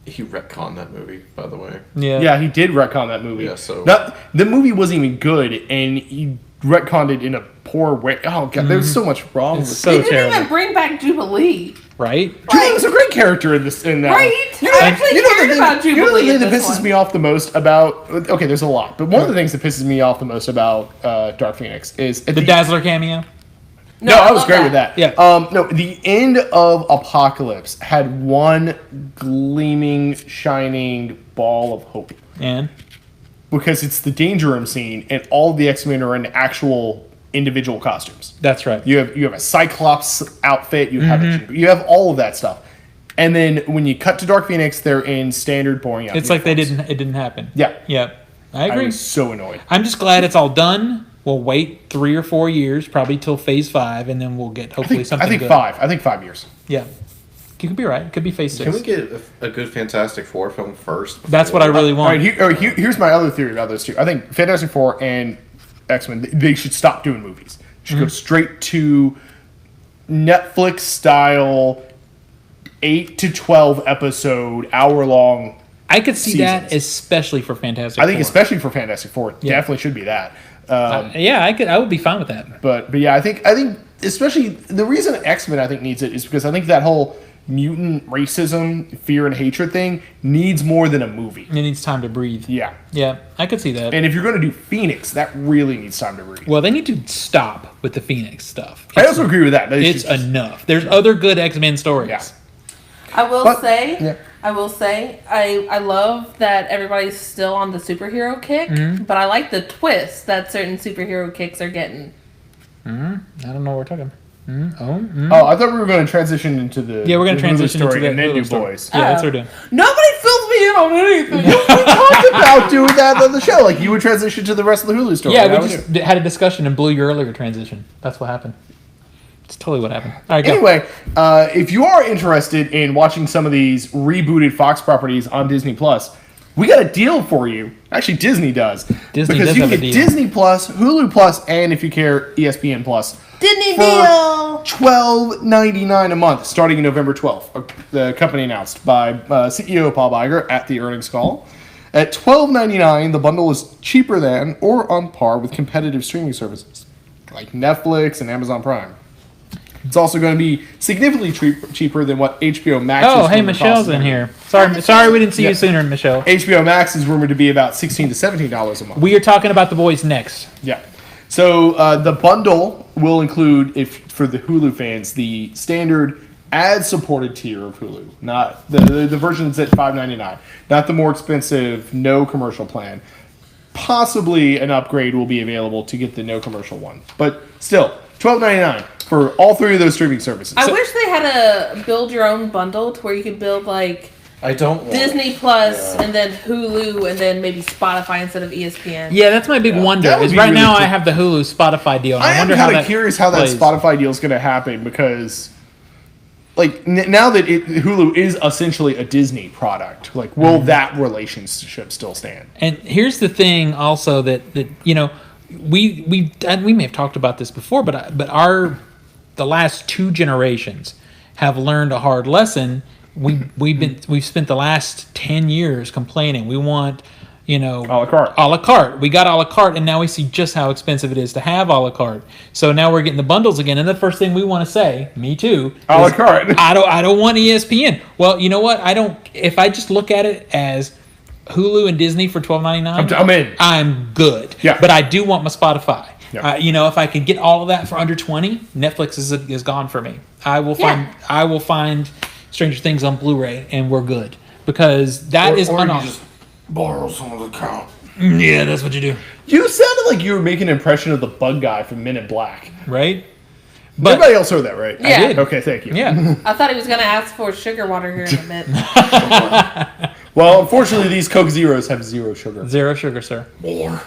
He retconned that movie, by the way. Yeah. he? Yeah, he did retcon that movie. Yeah, so- the movie wasn't even good, and he retconned it in a poor way. Oh god, there was so much wrong It's with so They didn't terrible, even bring back Jubilee. right? Jubilee was a great character in this. In that, Right? I actually cared about You know the Jubilee thing in that this pisses one. me off the most about? Okay, there's a lot, but one of the things that pisses me off the most about Dark Phoenix is at The Dazzler cameo. No, I was love great with that. Yeah. No, the end of Apocalypse had one gleaming, shining ball of hope And because it's the Danger Room scene, and all the X-Men are in actual individual costumes. that's right. You have a Cyclops outfit. You have Mm-hmm. you have all of that stuff, and then when you cut to Dark Phoenix, they're in standard boring. It's like it uniforms. didn't happen. Yeah, Yeah. I I agree. was so annoyed. I'm just glad it's all done. We'll wait 3 or 4 years, probably till Phase 5, and then we'll get hopefully something I think good. 5. I think 5 years. Yeah. You could be right. It could be Phase 6. Can we get a good Fantastic Four film first? That's what I really All want. right, here's my other theory about those two. I think Fantastic Four and X-Men, they should stop doing movies. They should go straight to Netflix style 8 to 12 episode, hour long. I could see that, seasons. especially for Fantastic I think Four. especially for Fantastic Four, it definitely should be that. Yeah, I would be fine with that. But yeah, I think especially the reason X-Men I think needs it is because I think that whole mutant racism, fear and hatred thing needs more than a movie. It needs time to breathe. Yeah. Yeah, I could see that. And if you're going to do Phoenix, that really needs time to breathe. Well, they need to stop with the Phoenix stuff. I also agree with that. It's enough. There's other good X-Men stories. Yeah. I will But- say, yeah. I love that everybody's still on the superhero kick, Mm-hmm. but I like the twist that certain superhero kicks are getting. I don't know what we're talking. Oh, I thought we were going to transition into the Yeah, we're going the to Hulu transition story into that and then Hulu do story. boys. Yeah, that's what we're doing. Nobody fills me in on anything. We talked about doing that on the show. Like you would transition to the rest of the Hulu story. Yeah, and I we would just do. had a discussion and blew your earlier transition. That's what happened. It's totally what happened. All right, go. Anyway, if you are interested in watching some of these rebooted Fox properties on Disney Plus, we got a deal for you. Actually, Disney does. Disney because does you have can a get deal. Disney Plus, Hulu Plus, and if you care, ESPN Plus. Disney For deal. $12.99 a month, starting in November 12th. The company announced by CEO Paul Iger at the earnings call. At $12.99, the bundle is cheaper than or on par with competitive streaming services like Netflix and Amazon Prime. It's also going to be significantly cheaper than what HBO Max is. Oh, hey, Michelle's in here. Sorry, we didn't see you sooner, Michelle. HBO Max is rumored to be about $16 to $17 a month. We are talking about The Boys next. Yeah. So the bundle will include, if for the Hulu fans, the standard ad-supported tier of Hulu, not the version that's at $5.99, not the more expensive no commercial plan. Possibly an upgrade will be available to get the no commercial one, but still $12.99 for all three of those streaming services. I wish they had a build your own bundle to where you could build like I don't want Disney Plus and then Hulu and then maybe Spotify instead of ESPN. Yeah, that's my big wonder. That would Is be right really now cool. I have the Hulu Spotify deal. And I I am wonder how kind of that curious how that plays. Spotify deal is going to happen because, like, now that Hulu is essentially a Disney product, like, will that relationship still stand? And here's the thing, also that you know, we may have talked about this before, but the last two generations have learned a hard lesson. We've spent the last 10 years complaining. We want, you know, A la carte. A la carte. We got a la carte, and now we see just how expensive it is to have a la carte. So now we're getting the bundles again, and the first thing we want to say, me too, A la is, carte. I don't want ESPN. Well, you know what? I don't. If I just look at it as Hulu and Disney for $12.99, I'm in. I'm good. Yeah. But I do want my Spotify. Yeah. You know, if I could get all of that for under 20, Netflix is gone for me. I will find Stranger Things on Blu-ray, and we're good because that is or you unoff. just borrow someone's account. Yeah, that's what you do, You sounded like you were making an impression of the bug guy from Men in Black. right? But Everybody else heard that, right? Yeah. did. Okay, thank you. yeah, I thought he was going to ask for sugar water here in a minute. Well, unfortunately, these Coke Zeros have zero sugar. zero sugar, sir. More.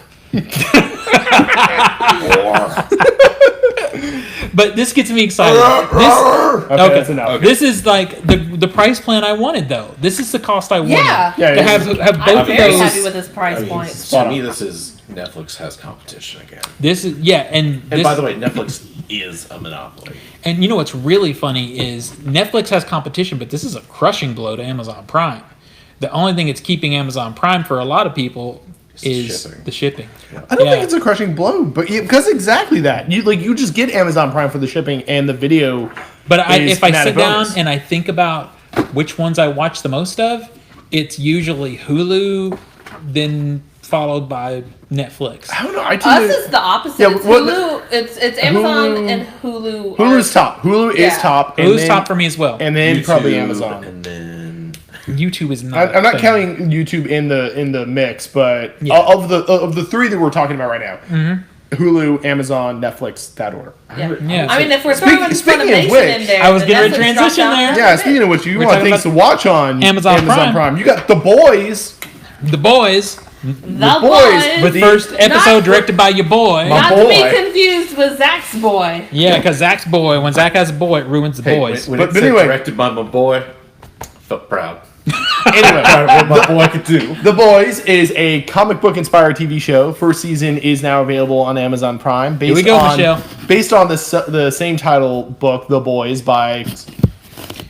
But this gets me excited. Okay, Okay. that's enough. This is like the price plan I wanted, though. This is the cost I wanted. Yeah. Yeah, To yeah. have both I'm of very those. happy with this price point. To me, this is Netflix has competition again. This is and And this, by the way, Netflix is a monopoly. and you know what's really funny is Netflix has competition, but this is a crushing blow to Amazon Prime. The only thing that's keeping Amazon Prime for a lot of people is shipping. the shipping. I don't think it's a crushing blow, but because exactly that. You just get Amazon Prime for the shipping and the video. But is if I an added sit down bonus. and I think about which ones I watch the most of, it's usually Hulu, then followed by Netflix. I don't know. I Us tend is to, the opposite. Yeah, It's what- Hulu. It's Amazon Hulu- and Hulu. Hulu's top. Hulu is Yeah. top. and Hulu's then- top for me as well. And then probably YouTube, Amazon. And then YouTube is not. I'm not a thing. counting YouTube in the mix, but Yeah. of the three that we're talking about right now, Hulu, Amazon, Netflix, that order. Yeah. Yeah, I so- mean, if we're Speaking- throwing speaking of Funimation which, in there, I was then getting ready to Netflix drops transition down there. to Yeah, a speaking bit. of which, you We're want talking things to about watch on Amazon Prime. You got The Boys. The Boys, The Boys Boys. with The- first episode Not- directed by your boy. My Not to be boy. confused with Zach's boy. Yeah, because Zach's boy. When Zach has a boy, it ruins the hey, boys. when But it said anyway. directed by my boy, felt proud. Anyway, Proud of what my boy could do. The Boys is a comic book inspired TV show. First season is now available on Amazon Prime. Based we go, on, Michelle. Based on the same title book, The Boys, by.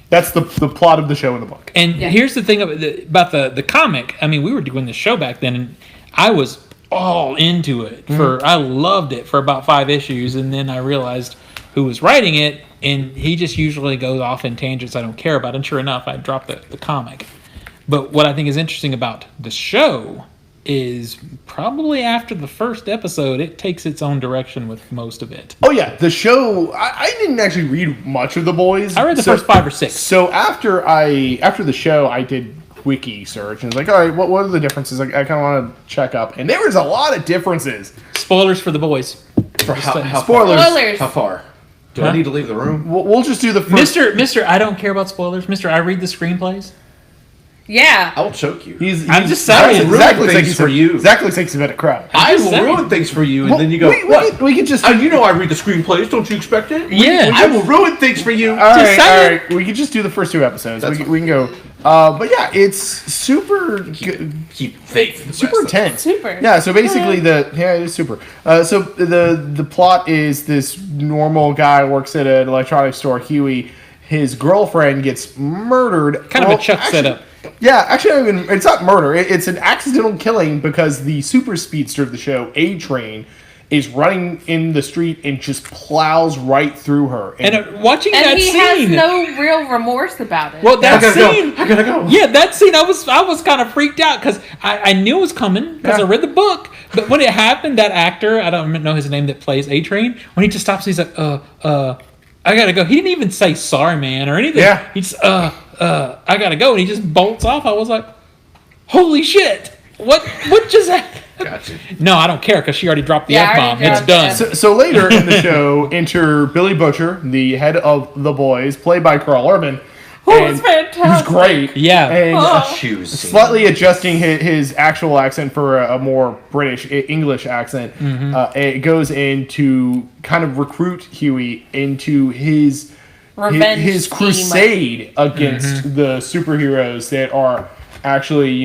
That's the plot of the show in the book. And Yeah. here's the thing about the comic. I mean, we were doing the show back then, and I was all into it. I loved it for about 5 issues, and then I realized who was writing it, and he just usually goes off in tangents I don't care about. And sure enough, I dropped the comic. But what I think is interesting about the show is probably after the first episode, it takes its own direction with most of it. Oh yeah, the show. I didn't actually read much of The Boys. I read the first 5 or 6. So after the show, I did wiki search and was like, all right, what are the differences? I kind of want to check up, and there was a lot of differences. Spoilers for the boys. For how Spoilers. Spoilers. How far? Do Huh? I need to leave the room? We'll just do the first. Mister, I don't care about spoilers. Mister, I read the screenplays. Yeah. I'll choke you. I'm just saying. Zach ruin things for you. Zach looks like he's met a crowd. I just will saying. ruin things for you, and then you go, we, what? we could just. You know I read the screenplays. Don't you expect it? Yeah. I will ruin things for you. All right, saying. all right. We could just do the first 2 episodes. That's We can go. But yeah, it's super good. Keep faith. in the Super rest of it. intense. Super. Yeah, so basically it is super. So the plot is this normal guy works at an electronics store, Huey. His girlfriend gets murdered. Kind of a Chuck setup. Yeah, actually, it's not murder. It's an accidental killing because the super speedster of the show, A-Train, is running in the street and just plows right through her. And watching And that he scene. has no real remorse about it. Well, that I gotta scene. go. I gotta go. Yeah, that scene. I was kind of freaked out because I knew it was coming because Yeah. I read the book. But when it happened, that actor, I don't know his name, that plays A-Train, when he just stops, he's like, I gotta go. He didn't even say sorry, man, or anything. Yeah. He just, I gotta go, and he just bolts off. I was like, holy shit! What just happened? Gotcha. No, I don't care because she already dropped the Yeah, I F-bomb. already It's dropped done. it. So later in the show, enter Billy Butcher, the head of the boys, played by Carl Urban. Who and was fantastic. Who's great. Yeah. And Oh. Shoes. scene. slightly adjusting his actual accent for a more British English accent. It goes in to kind of recruit Huey into his Revenge scheme. crusade against the superheroes that are actually,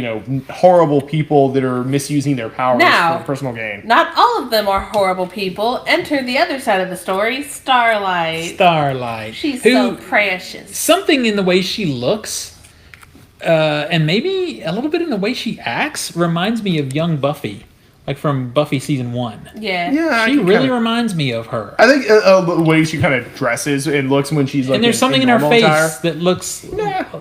horrible people that are misusing their powers Now- for personal gain. Not all of them are horrible people. Enter the other side of the story, Starlight. Starlight. She's who, so precious. something in the way she looks, and maybe a little bit in the way she acts, reminds me of young Buffy, like from Buffy season 1. Yeah. Yeah, I She can really kinda- reminds me of her. I think the way she kind of dresses and looks when she's like, And there's something in her normal face attire. that looks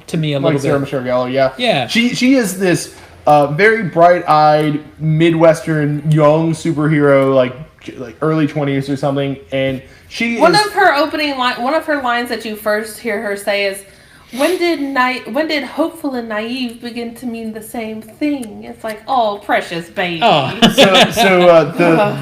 to me a Like little Sarah bit. Michelle Gellar, yeah. Yeah. She is this very bright-eyed Midwestern young superhero, like early 20s or something, and she One is. of her one of her lines that you first hear her say is, when did hopeful and naive begin to mean the same thing? It's like, oh, precious baby. Oh.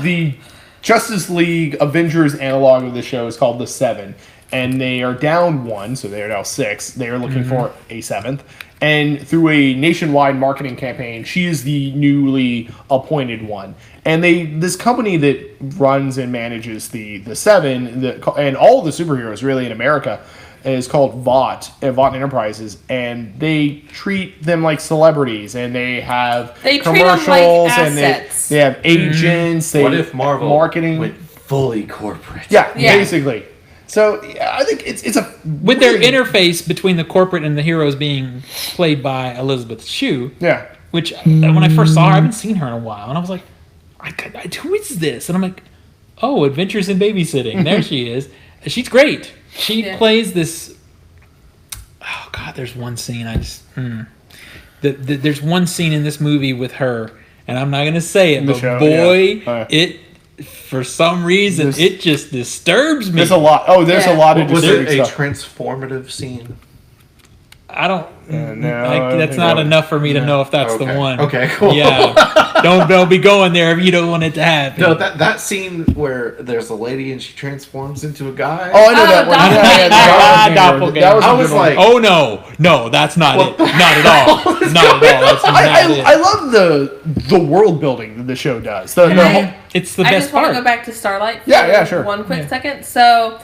The Justice League Avengers analog of the show is called the Seven, and they are down 1, so they are now 6. They are looking for a 7th, and through a nationwide marketing campaign, she is the newly appointed one. And this company that runs and manages the Seven, and all the superheroes really in America, is called Vought Enterprises, and they treat them like celebrities, and they have They treat commercials, them like and assets. they have agents. They What if Marvel marketing? went fully corporate? Yeah, Yeah. basically. So yeah, I think it's a With their really- interface between the corporate and the heroes being played by Elizabeth Shue, Yeah, which when I first saw her, I haven't seen her in a while, and I was like, who is this? And I'm like, oh, Adventures in Babysitting. There she is. She's great. She Yeah. plays this. Oh God, there's one scene there's one scene in this movie with her, and I'm not gonna say it, The but show, boy, yeah. it for some reason it just disturbs me. there's a lot. Oh, there's a Yeah. lot of Was it disturbing a stuff. transformative scene? I don't. no, like, I that's think not so. enough for me to know if that's the Okay. one. Okay, cool. Yeah, don't be going there if you don't want it to happen. No, that scene where there's a lady and she transforms into a guy. Oh, I know that one. Doppelganger. the Doppelganger. That was a I good was one. like, Oh no, that's not it. Not at all. Not at all. That's not it. I love the world building that the show does. The whole, It's the I best just want part. to go back to Starlight for Yeah, sure. one quick Yeah. second. So,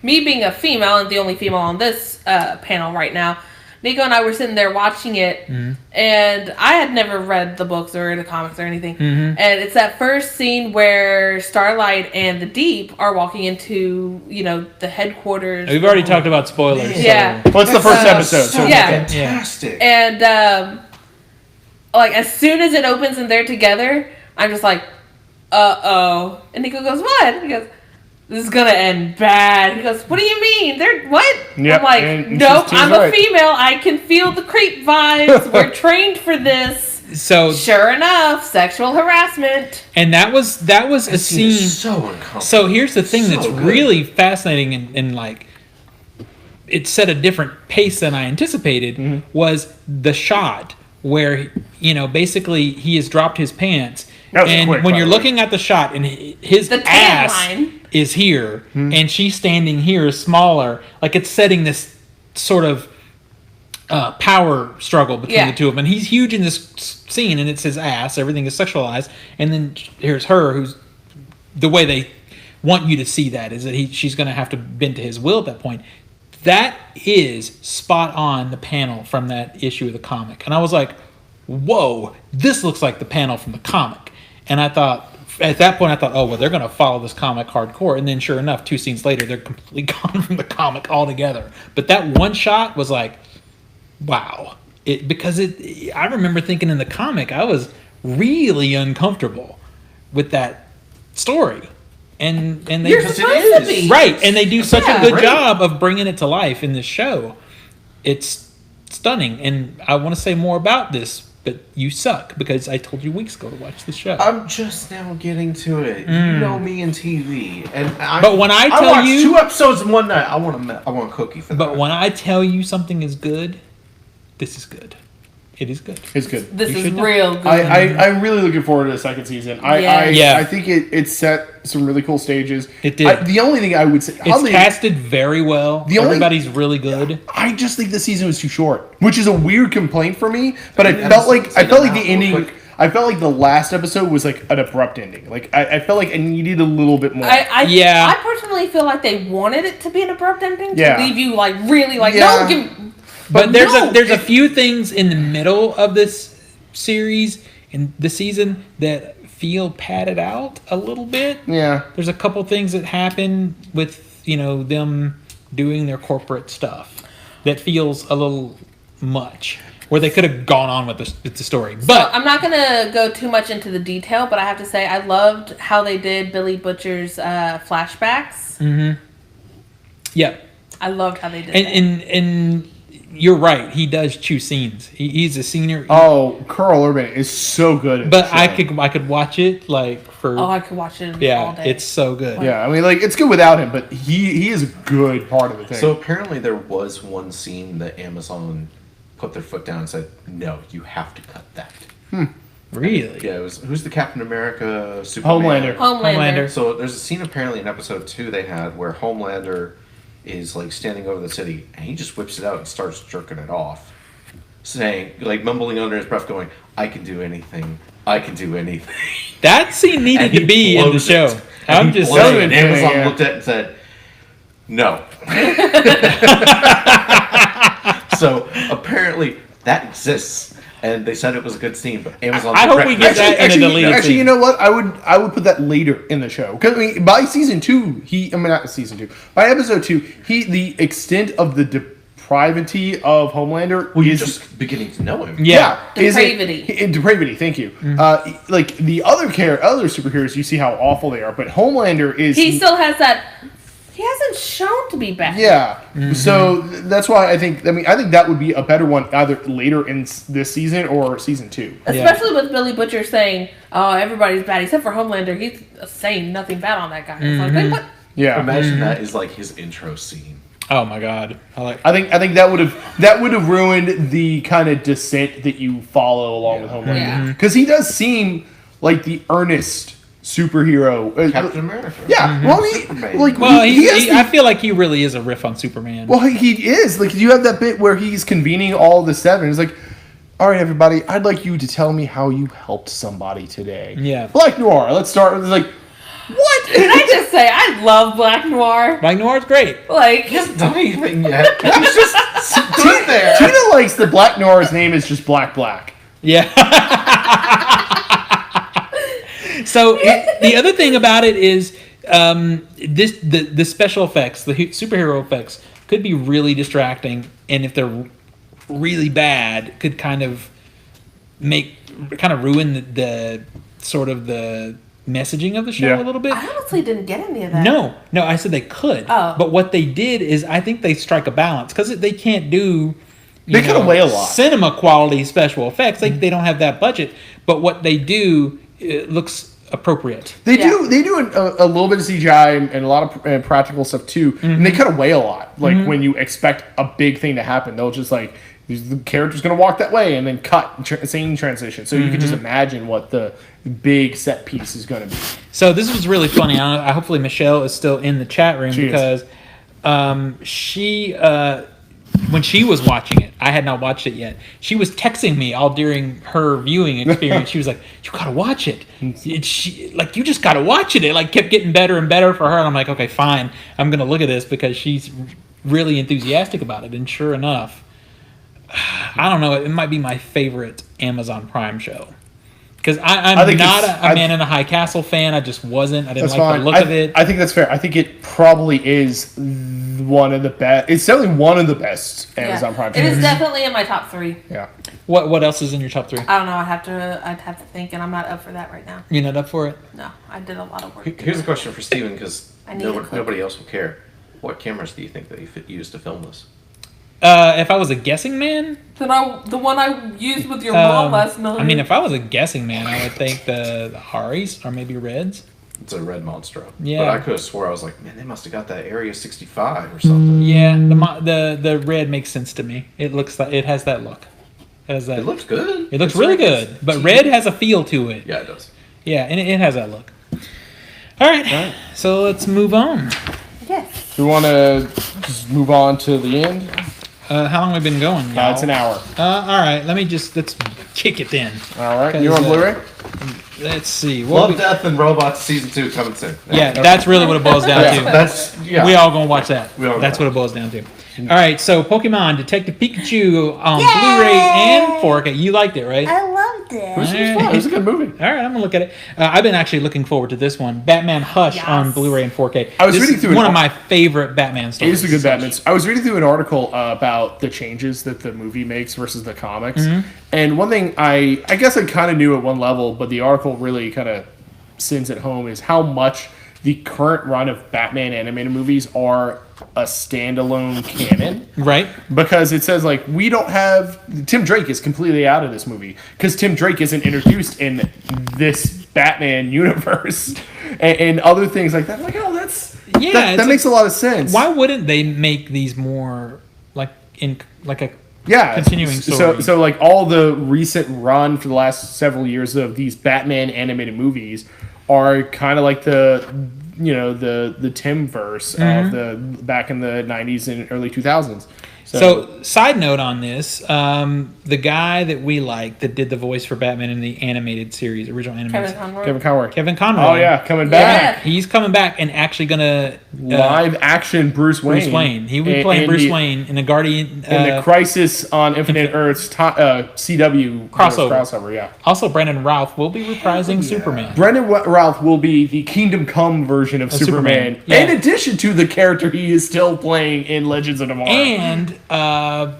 me being a female and the only female on this panel right now, Nico and I were sitting there watching it, and I had never read the books or the comics or anything. And it's that first scene where Starlight and the Deep are walking into, the headquarters. We've already talked about spoilers. so- Yeah. well, it's the first So- episode. So Yeah. fantastic. And like as soon as it opens and they're together, I'm just like, uh-oh. And Nico goes, what? He goes, this is gonna end bad. He goes, what do you mean? They're what? Yep, I'm like, and nope, she's I'm right. a female. I can feel the creep vibes. We're trained for this. So Sure enough, sexual harassment. and that was a Scene scene. is so uncomfortable. So here's the thing So that's good. really fascinating and like it set a different pace than I anticipated was the shot where basically he has dropped his pants That was and quick, when by you're the way. looking at the shot and his The tan ass line. is here Hmm. and she's standing here smaller, like it's setting this sort of power struggle between Yeah. the two of them. And he's huge in this scene, and it's his ass. Everything is sexualized. And then here's her, who's the way they want you to see that is that she's going to have to bend to his will at that point. That is spot on the panel from that issue of the comic. And I was like, whoa, this looks like the panel from the comic. And I thought, at that point, oh, well, they're going to follow this comic hardcore. And then sure enough, 2 scenes later, they're completely gone from the comic altogether. But that one shot was like, wow. I remember thinking in the comic, I was really uncomfortable with that story. And they You're supposed to be. right, and they do such a good right. job of bringing it to life in this show. It's stunning, and I want to say more about this, but you suck because I told you weeks ago to watch the show. I'm just now getting to it. You know me and TV, and But when I tell watched you- 2 episodes in one night, I want a cookie for that. But when I tell you something is good, this is good. It is good. It's good. This You is should know. real good. I'm really looking forward to the second season. Yes. I think it set some really cool stages. It did. The only thing I would say, It's casted very well. Everybody's really good. I just think the season was too short, which is a weird complaint for me. But I Yeah, felt like it's like the ending. quick. I felt like the last episode was like an abrupt ending. Like I felt like I needed a little bit more. Yeah. I personally feel like they wanted it to be an abrupt ending to Yeah. leave you like really like Yeah. no give. But there's no, a few things in the middle of this series in the season that feel padded out a little bit. Yeah. There's a couple things that happen with them doing their corporate stuff that feels a little much. Where they could have gone on with the story, but I'm not gonna go too much into the detail, but I have to say I loved how they did Billy Butcher's flashbacks. yeah, I loved how they did and you're right. He does choose scenes. He's a senior. Oh, Carl Urban is so good at But the show. I could watch it like for that. Oh, I could watch it all yeah, day. it's so good. Yeah, I mean, like it's good without him, but he is a good part of the thing. So apparently there was one scene that Amazon put their foot down and said, "No, you have to cut that." Really. Yeah, it was who's the Captain America Superman? Homelander. Homelander. So there's a scene apparently in episode 2 they had where Homelander is like standing over the city and he just whips it out and starts jerking it off, saying like mumbling under his breath, going, "I can do anything. I can do anything." That scene needed And he to be in the blows show. it. I'm And he just blows it. saying. And Amazon Yeah. looked at it and said, "No." So apparently that exists, and they said it was a good scene. But Amazon. I hope we get that in a deleted Actually, scene. you know what? I would put that later in the show because I mean, by season 2, not season 2. By episode 2, the extent of the depravity of Homelander Well, you're is just beginning to know him. Yeah. Depravity. Thank you. Like the other superheroes, you see how awful they are, but Homelander is He still has that. He hasn't shown to be bad. Yeah, so that's why I think that would be a better one either later in this season or season 2. Especially with Billy Butcher saying, "Oh, everybody's bad except for Homelander." He's saying nothing bad on that guy. It's like, wait, what? Yeah, Imagine that is like his intro scene. Oh my god. I think that would have ruined the kind of descent that you follow along with Homelander Yeah. because he does seem like the earnest superhero. Captain America. Yeah, well, I feel like he really is a riff on Superman. Well, he is. Like, you have that bit where he's convening all the 7. It's like, all right, everybody, I'd like you to tell me how you helped somebody today. Yeah. Black Noir, let's start with, like, what? Can I just say, I love Black Noir. Black Noir's great. Like, He hasn't done anything yet. He's just sitting there. Tina likes the Black Noir's name is just Black. Yeah. So the other thing about it is the special effects, the superhero effects, could be really distracting, and if they're really bad, could kind of ruin the sort of the messaging of the show Yeah. a little bit. I honestly didn't get any of that. No, I said they could. Oh. But what they did is, I think they strike a balance because they can't do. They kinda weigh a lot. Cinema quality special effects. They don't have that budget. But what they do, it looks appropriate. They Yeah. do a little bit of CGI and a lot of practical stuff too, and they kind of weigh a lot. Like when you expect a big thing to happen, they'll just like the character's going to walk that way and then cut scene transition. So you can just imagine what the big set piece is going to be. So this was really funny. Hopefully Michelle is still in the chat room She is. because she when she was watching it, I had not watched it yet. She was texting me all during her viewing experience. She was like, "You gotta watch it. You just gotta watch it." It like kept getting better and better for her, and I'm like, "Okay, fine. I'm gonna look at this because she's really enthusiastic about it." And sure enough, I don't know. It might be my favorite Amazon Prime show. Because I'm not a Man in a High Castle fan. I just wasn't. I didn't like the look of it. I think that's fair. I think it probably is one of the best. It's definitely one of the best Amazon Prime shows. It is definitely in my top 3. Yeah. What else is in your top 3? I don't know. I'd have to think, and I'm not up for that right now. You're not up for it? No, I did a lot of work. Here's a question for Steven, because I need a clip. nobody else will care. What cameras do you think that you used to film this? If I was a guessing man, The one I used with your mom last night. I mean, if I was a guessing man, I would think the Haris or maybe Reds. It's a red Monstro. Yeah. But I could have swore I was like, man, they must have got that Area 65 or something. Yeah, the red makes sense to me. It looks like it has that look. It looks good. It looks It's really like good, but red has a feel to it. Yeah, it does. Yeah, and it has that look. All right, so let's move on. Yes. Do we want to just move on to the end? How long have we been going? Y'all? It's an hour. All right, let's kick it then. All right. You're on Blu-ray? Let's see. Love, Death, and Robots Season 2 coming soon. Yeah, that's really what it boils down to. We all gonna watch that. That's what it boils down to. All right, so Pokemon Detective Pikachu on Blu-ray and 4K. You liked it, right? I loved it. It was fun. It was a good movie. All right, I'm gonna look at it. I've been actually looking forward to this one, Batman Hush on Blu-ray and 4K. I was reading through one of my favorite Batman stories. It is a good Batman. I was reading through an article about the changes that the movie makes versus the comics, and one thing I guess I kind of knew at one level, but the article really kind of sends it home is how much the current run of Batman animated movies are a standalone canon. Right. Because it says, like, we don't have... Tim Drake is completely out of this movie. Because Tim Drake isn't introduced in this Batman universe. And other things like that. Like, oh, that's... Yeah. That makes a lot of sense. Why wouldn't they make these more, like, in like a Yeah, continuing story? So like all the recent run for the last several years of these Batman animated movies are kind of like the Tim verse of the back in the 90s and early 2000s. So, side note on this, the guy that we like that did the voice for Batman in the animated series, original animated Kevin Conroy. Oh yeah, coming back. Yeah. He's coming back and actually gonna live action Bruce Wayne. He will be playing Bruce Wayne in the Guardian in the Crisis on Infinite Earths CW crossover. Yeah. Also, Brandon Routh will be reprising Superman. Brandon Routh will be the Kingdom Come version of Superman. Yeah. In addition to the character he is still playing in Legends of Tomorrow. And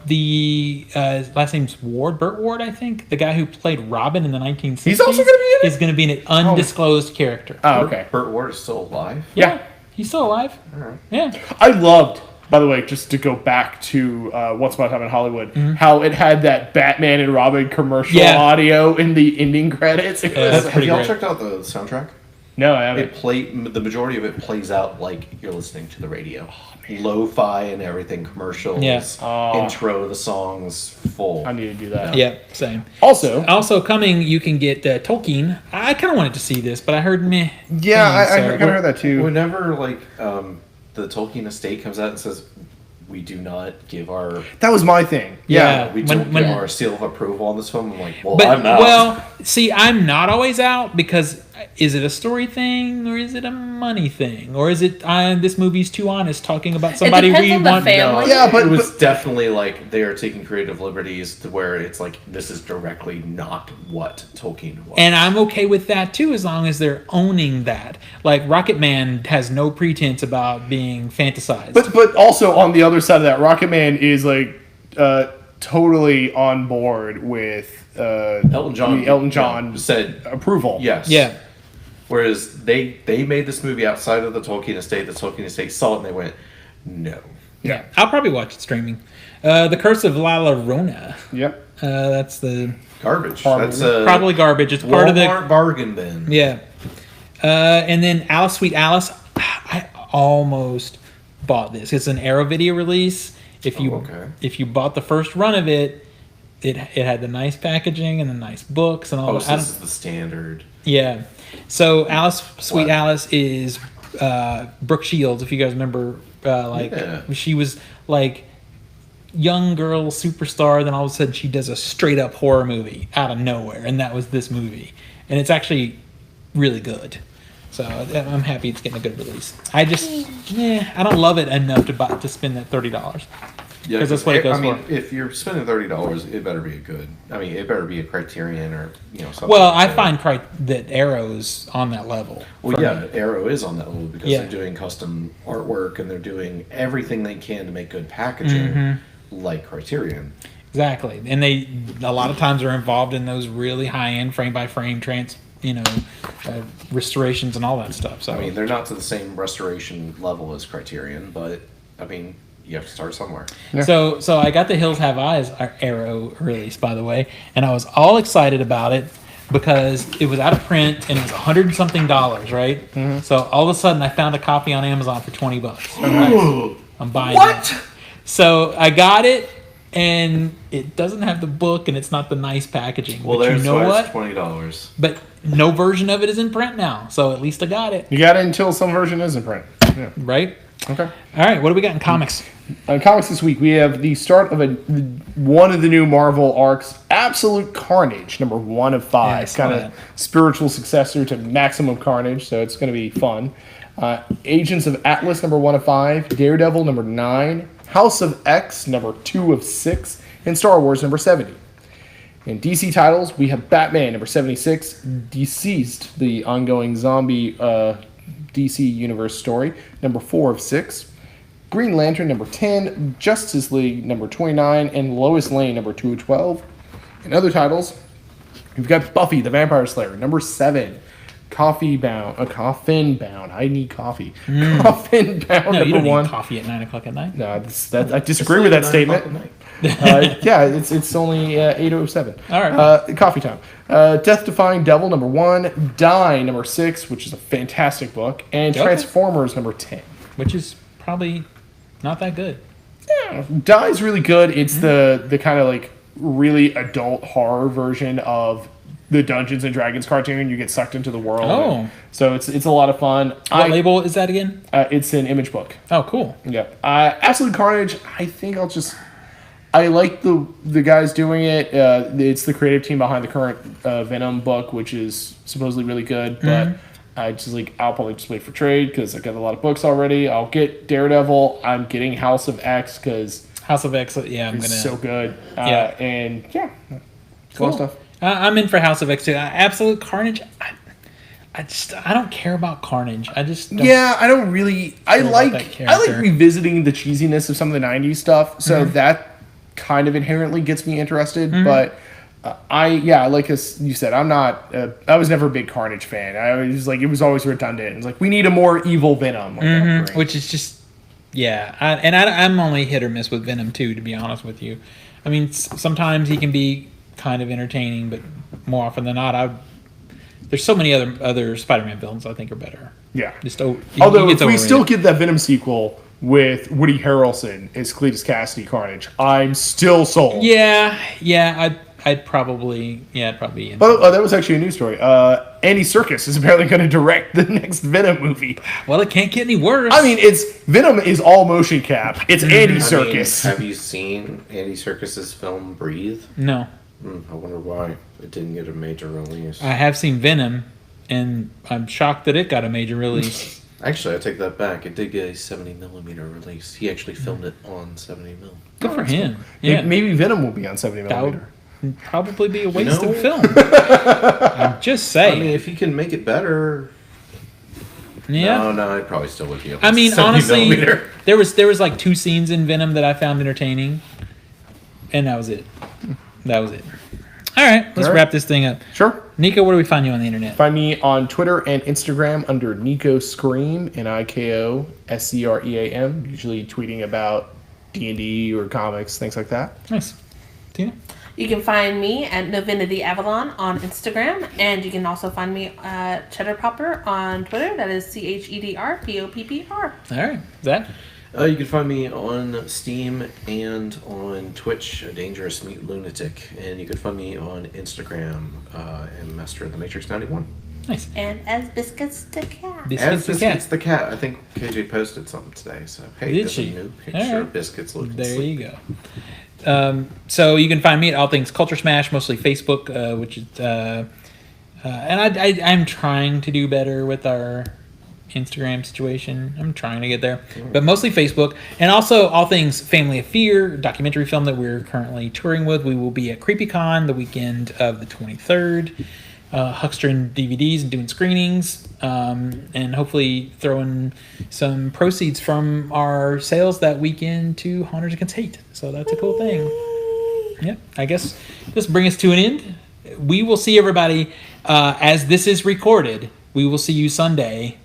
the last name's Ward, Burt Ward, I think, the guy who played Robin in the 1960s. He's also going to be in it? He's going to be an undisclosed character. Oh, okay. Burt Ward is still alive? Yeah. He's still alive. All right. Yeah. I loved, by the way, just to go back to Once Upon a Time in Hollywood, how it had that Batman and Robin commercial audio in the ending credits. Have y'all checked out the soundtrack? No, I haven't. The majority of it plays out like you're listening to the radio. Lo-fi and everything, commercials, intro, the songs, full. I need to do that. Yeah, same. Also coming, you can get Tolkien. I kind of wanted to see this, but I heard meh. Yeah, I kind of heard that too. Whenever the Tolkien estate comes out and says, we do not give our... That was my thing. Yeah. We don't give our seal of approval on this film. I'm like, but, I'm not. Well, see, I'm not always out because is it a story thing or is it a money thing? Or is it this movie's too honest talking about somebody we want... No, yeah, but it was definitely like they are taking creative liberties to where it's like this is directly not what Tolkien was. And I'm okay with that too as long as they're owning that. Like Rocket Man has no pretense about being fantasized. But also on the other side of that, Rocket Man is like totally on board with Elton John said approval. Yes. Yeah. Whereas they made this movie outside of the Tolkien estate. The Tolkien estate saw it and they went, no. Yeah. I'll probably watch it streaming. The Curse of La Llorona. Yep. That's the garbage. That's probably garbage. It's part of the bargain bin. Yeah. And then Alice Sweet Alice. I almost bought this. It's an Arrow Video release. If you bought the first run of it, it had the nice packaging and the nice books and all that. So this is the standard. Yeah. So Alice Sweet Alice is Brooke Shields, if you guys remember. She was like young girl superstar, then all of a sudden she does a straight up horror movie out of nowhere, and that was this movie, and it's actually really good. So I'm happy it's getting a good release. I don't love it enough to spend that $30. Yeah, Because that's what it goes for. If you're spending $30, it better be a good. I mean, it better be a Criterion or something. Well, like I find that Arrow's on that level. Well, yeah, Arrow is on that level because Yeah. they're doing custom artwork and they're doing everything they can to make good packaging, Mm-hmm. like Criterion. Exactly, and they a lot of times are involved in those really high end frame by frame restorations and all that stuff. So I mean, they're not to the same restoration level as Criterion, but I mean, you have to start somewhere. Yeah. So I got the Hills Have Eyes Arrow release, by the way, and I was all excited about it because it was out of print and it was $100 and something, right? Mm-hmm. So all of a sudden I found a copy on Amazon for $20. Right? I'm buying What? it. So I got it, and it doesn't have the book, and it's not the nice packaging. Well, but there's you know why what? it's $20. But no version of it is in print now, so at least I got it. You got it until some version is in print. Yeah. Right? Okay. All right, what do we got in comics? Comics this week, we have the start of one of the new Marvel arcs, Absolute Carnage, number 1 of 5. Yeah, I saw kind that. of spiritual successor to Maximum Carnage, so it's going to be fun. Agents of Atlas, number 1 of 5. Daredevil, number 9. House of X, number 2 of 6. And Star Wars, number 70. In DC titles, we have Batman, number 76. Deceased, the ongoing zombie DC Universe story, number 4 of 6. Green Lantern, number 10, Justice League, number 29, and Lois Lane, number 2 of 12. In other titles, we've got Buffy the Vampire Slayer, number 7. Coffin Bound. I need coffee. Coffin Bound, No, you number don't 1. need coffee at 9 o'clock at night. No, I disagree with that statement. Yeah, it's only 8:07. All right. Coffee time. Death Defying Devil, number 1. Die, number 6, which is a fantastic book. And Okay. Transformers, number 10. Which is probably not that good. Yeah, Die is really good. It's the kind of like really adult horror version of the Dungeons and Dragons cartoon. You get sucked into the world. Oh. So it's a lot of fun. What label is that again? It's an Image book. Oh, cool. Yeah. Absolute Carnage, I think I like the guys doing it. It's the creative team behind the current Venom book, which is supposedly really good. But I'll probably just wait for trade because I got a lot of books already. I'll get Daredevil. I'm getting House of X because House of X, yeah, it's so good. Yeah. And yeah, Cool. cool stuff. I'm in for House of X too. Absolute Carnage. I don't care about Carnage. I just don't. Yeah, I don't really. I about like that I character. like revisiting the cheesiness of some of the '90s stuff. So that kind of inherently gets me interested. But like as you said, I'm not. I was never a big Carnage fan. I was like, it was always redundant. It's like we need a more evil Venom, like, Which is just, yeah. I'm only hit or miss with Venom too, to be honest with you. I mean, sometimes he can be kind of entertaining, but more often than not, there's so many other Spider-Man villains I think are better. yeah. he Although if gets we still overrated. get that Venom sequel with Woody Harrelson as Cletus Cassidy Carnage, I'm still sold. Yeah, I'd probably in. Oh, that was actually a news story. Andy Serkis is apparently going to direct the next Venom movie. Well, it can't get any worse. I mean, Venom is all motion cap. It's Andy Serkis. Have you seen Andy Serkis's film Breathe? No, I wonder why it didn't get a major release. I have seen Venom, and I'm shocked that it got a major release. Actually, I take that back. It did get a 70mm release. He actually filmed it on 70mm. Good for him. Yeah. Yeah, Maybe Venom will be on 70mm. that would probably be a waste know? of film. I'm just I saying. mean, if he can make it better. Yeah. No, it probably still would be. I mean, honestly, 70mm. there was like 2 scenes in Venom that I found entertaining, and that was it. That was it. All right, let's All right. wrap this thing up. Sure. Nico, where do we find you on the internet? Find me on Twitter and Instagram under Nico Scream, NIKOSCREAM. Usually tweeting about D&D or comics, things like that. Nice. Tina? You can find me at Novinity Avalon on Instagram, and you can also find me at Cheddar Popper on Twitter. That is CHEDRPOPPR. All right, Zach? You can find me on Steam and on Twitch, A Dangerous Meat Lunatic. And you can find me on Instagram, and Master of the Matrix 91. Nice. And as Biscuits the Cat. Biscuits the Biscuits Cat. the Cat. I think KJ posted something today. So, hey, Did there's she? a new picture All right. of Biscuits looking There sleepy. you go. So you can find me at all things Culturesmash, mostly Facebook, which is, and I'm trying to do better with our Instagram situation. I'm trying to get there, but mostly Facebook, and also all things Family of Fear, documentary film that we're currently touring with. We will be at CreepyCon the weekend of the 23rd, huckstering DVDs and doing screenings, and hopefully throwing some proceeds from our sales that weekend to Haunters Against Hate. So that's a cool thing. Yep, I guess this brings us to an end. We will see everybody as this is recorded. We will see you Sunday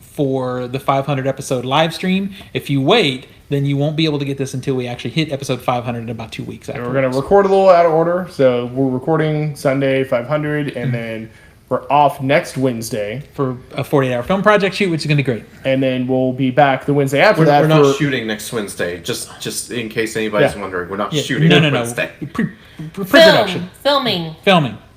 for the 500 episode live stream. If you wait, then you won't be able to get this until we actually hit episode 500 in about 2 weeks. And we're going to record a little out of order. So we're recording Sunday 500, and then we're off next Wednesday for a 48-hour film project shoot, which is going to be great. And then we'll be back the Wednesday after that. We're not shooting next Wednesday, just in case anybody's wondering. We're not shooting next Wednesday. Pre-production. Filming.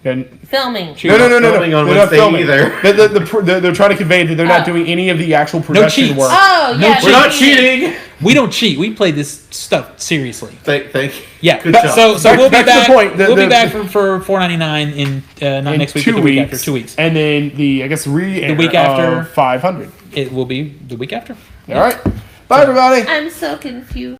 And Filming. No. Filming on They're not Wednesday filming either. They're trying to convey that they're not doing any of the actual production cheats. work. Oh, yeah. We're not cheating. We don't cheat. We play this stuff seriously. Thank you. Yeah. Good job. So we'll be Back to the back. point. We'll be back for $4.99 in not next week, but the week after. 2 weeks. And then the week after 500. It will be the week after. All right. Bye, everybody. I'm so confused.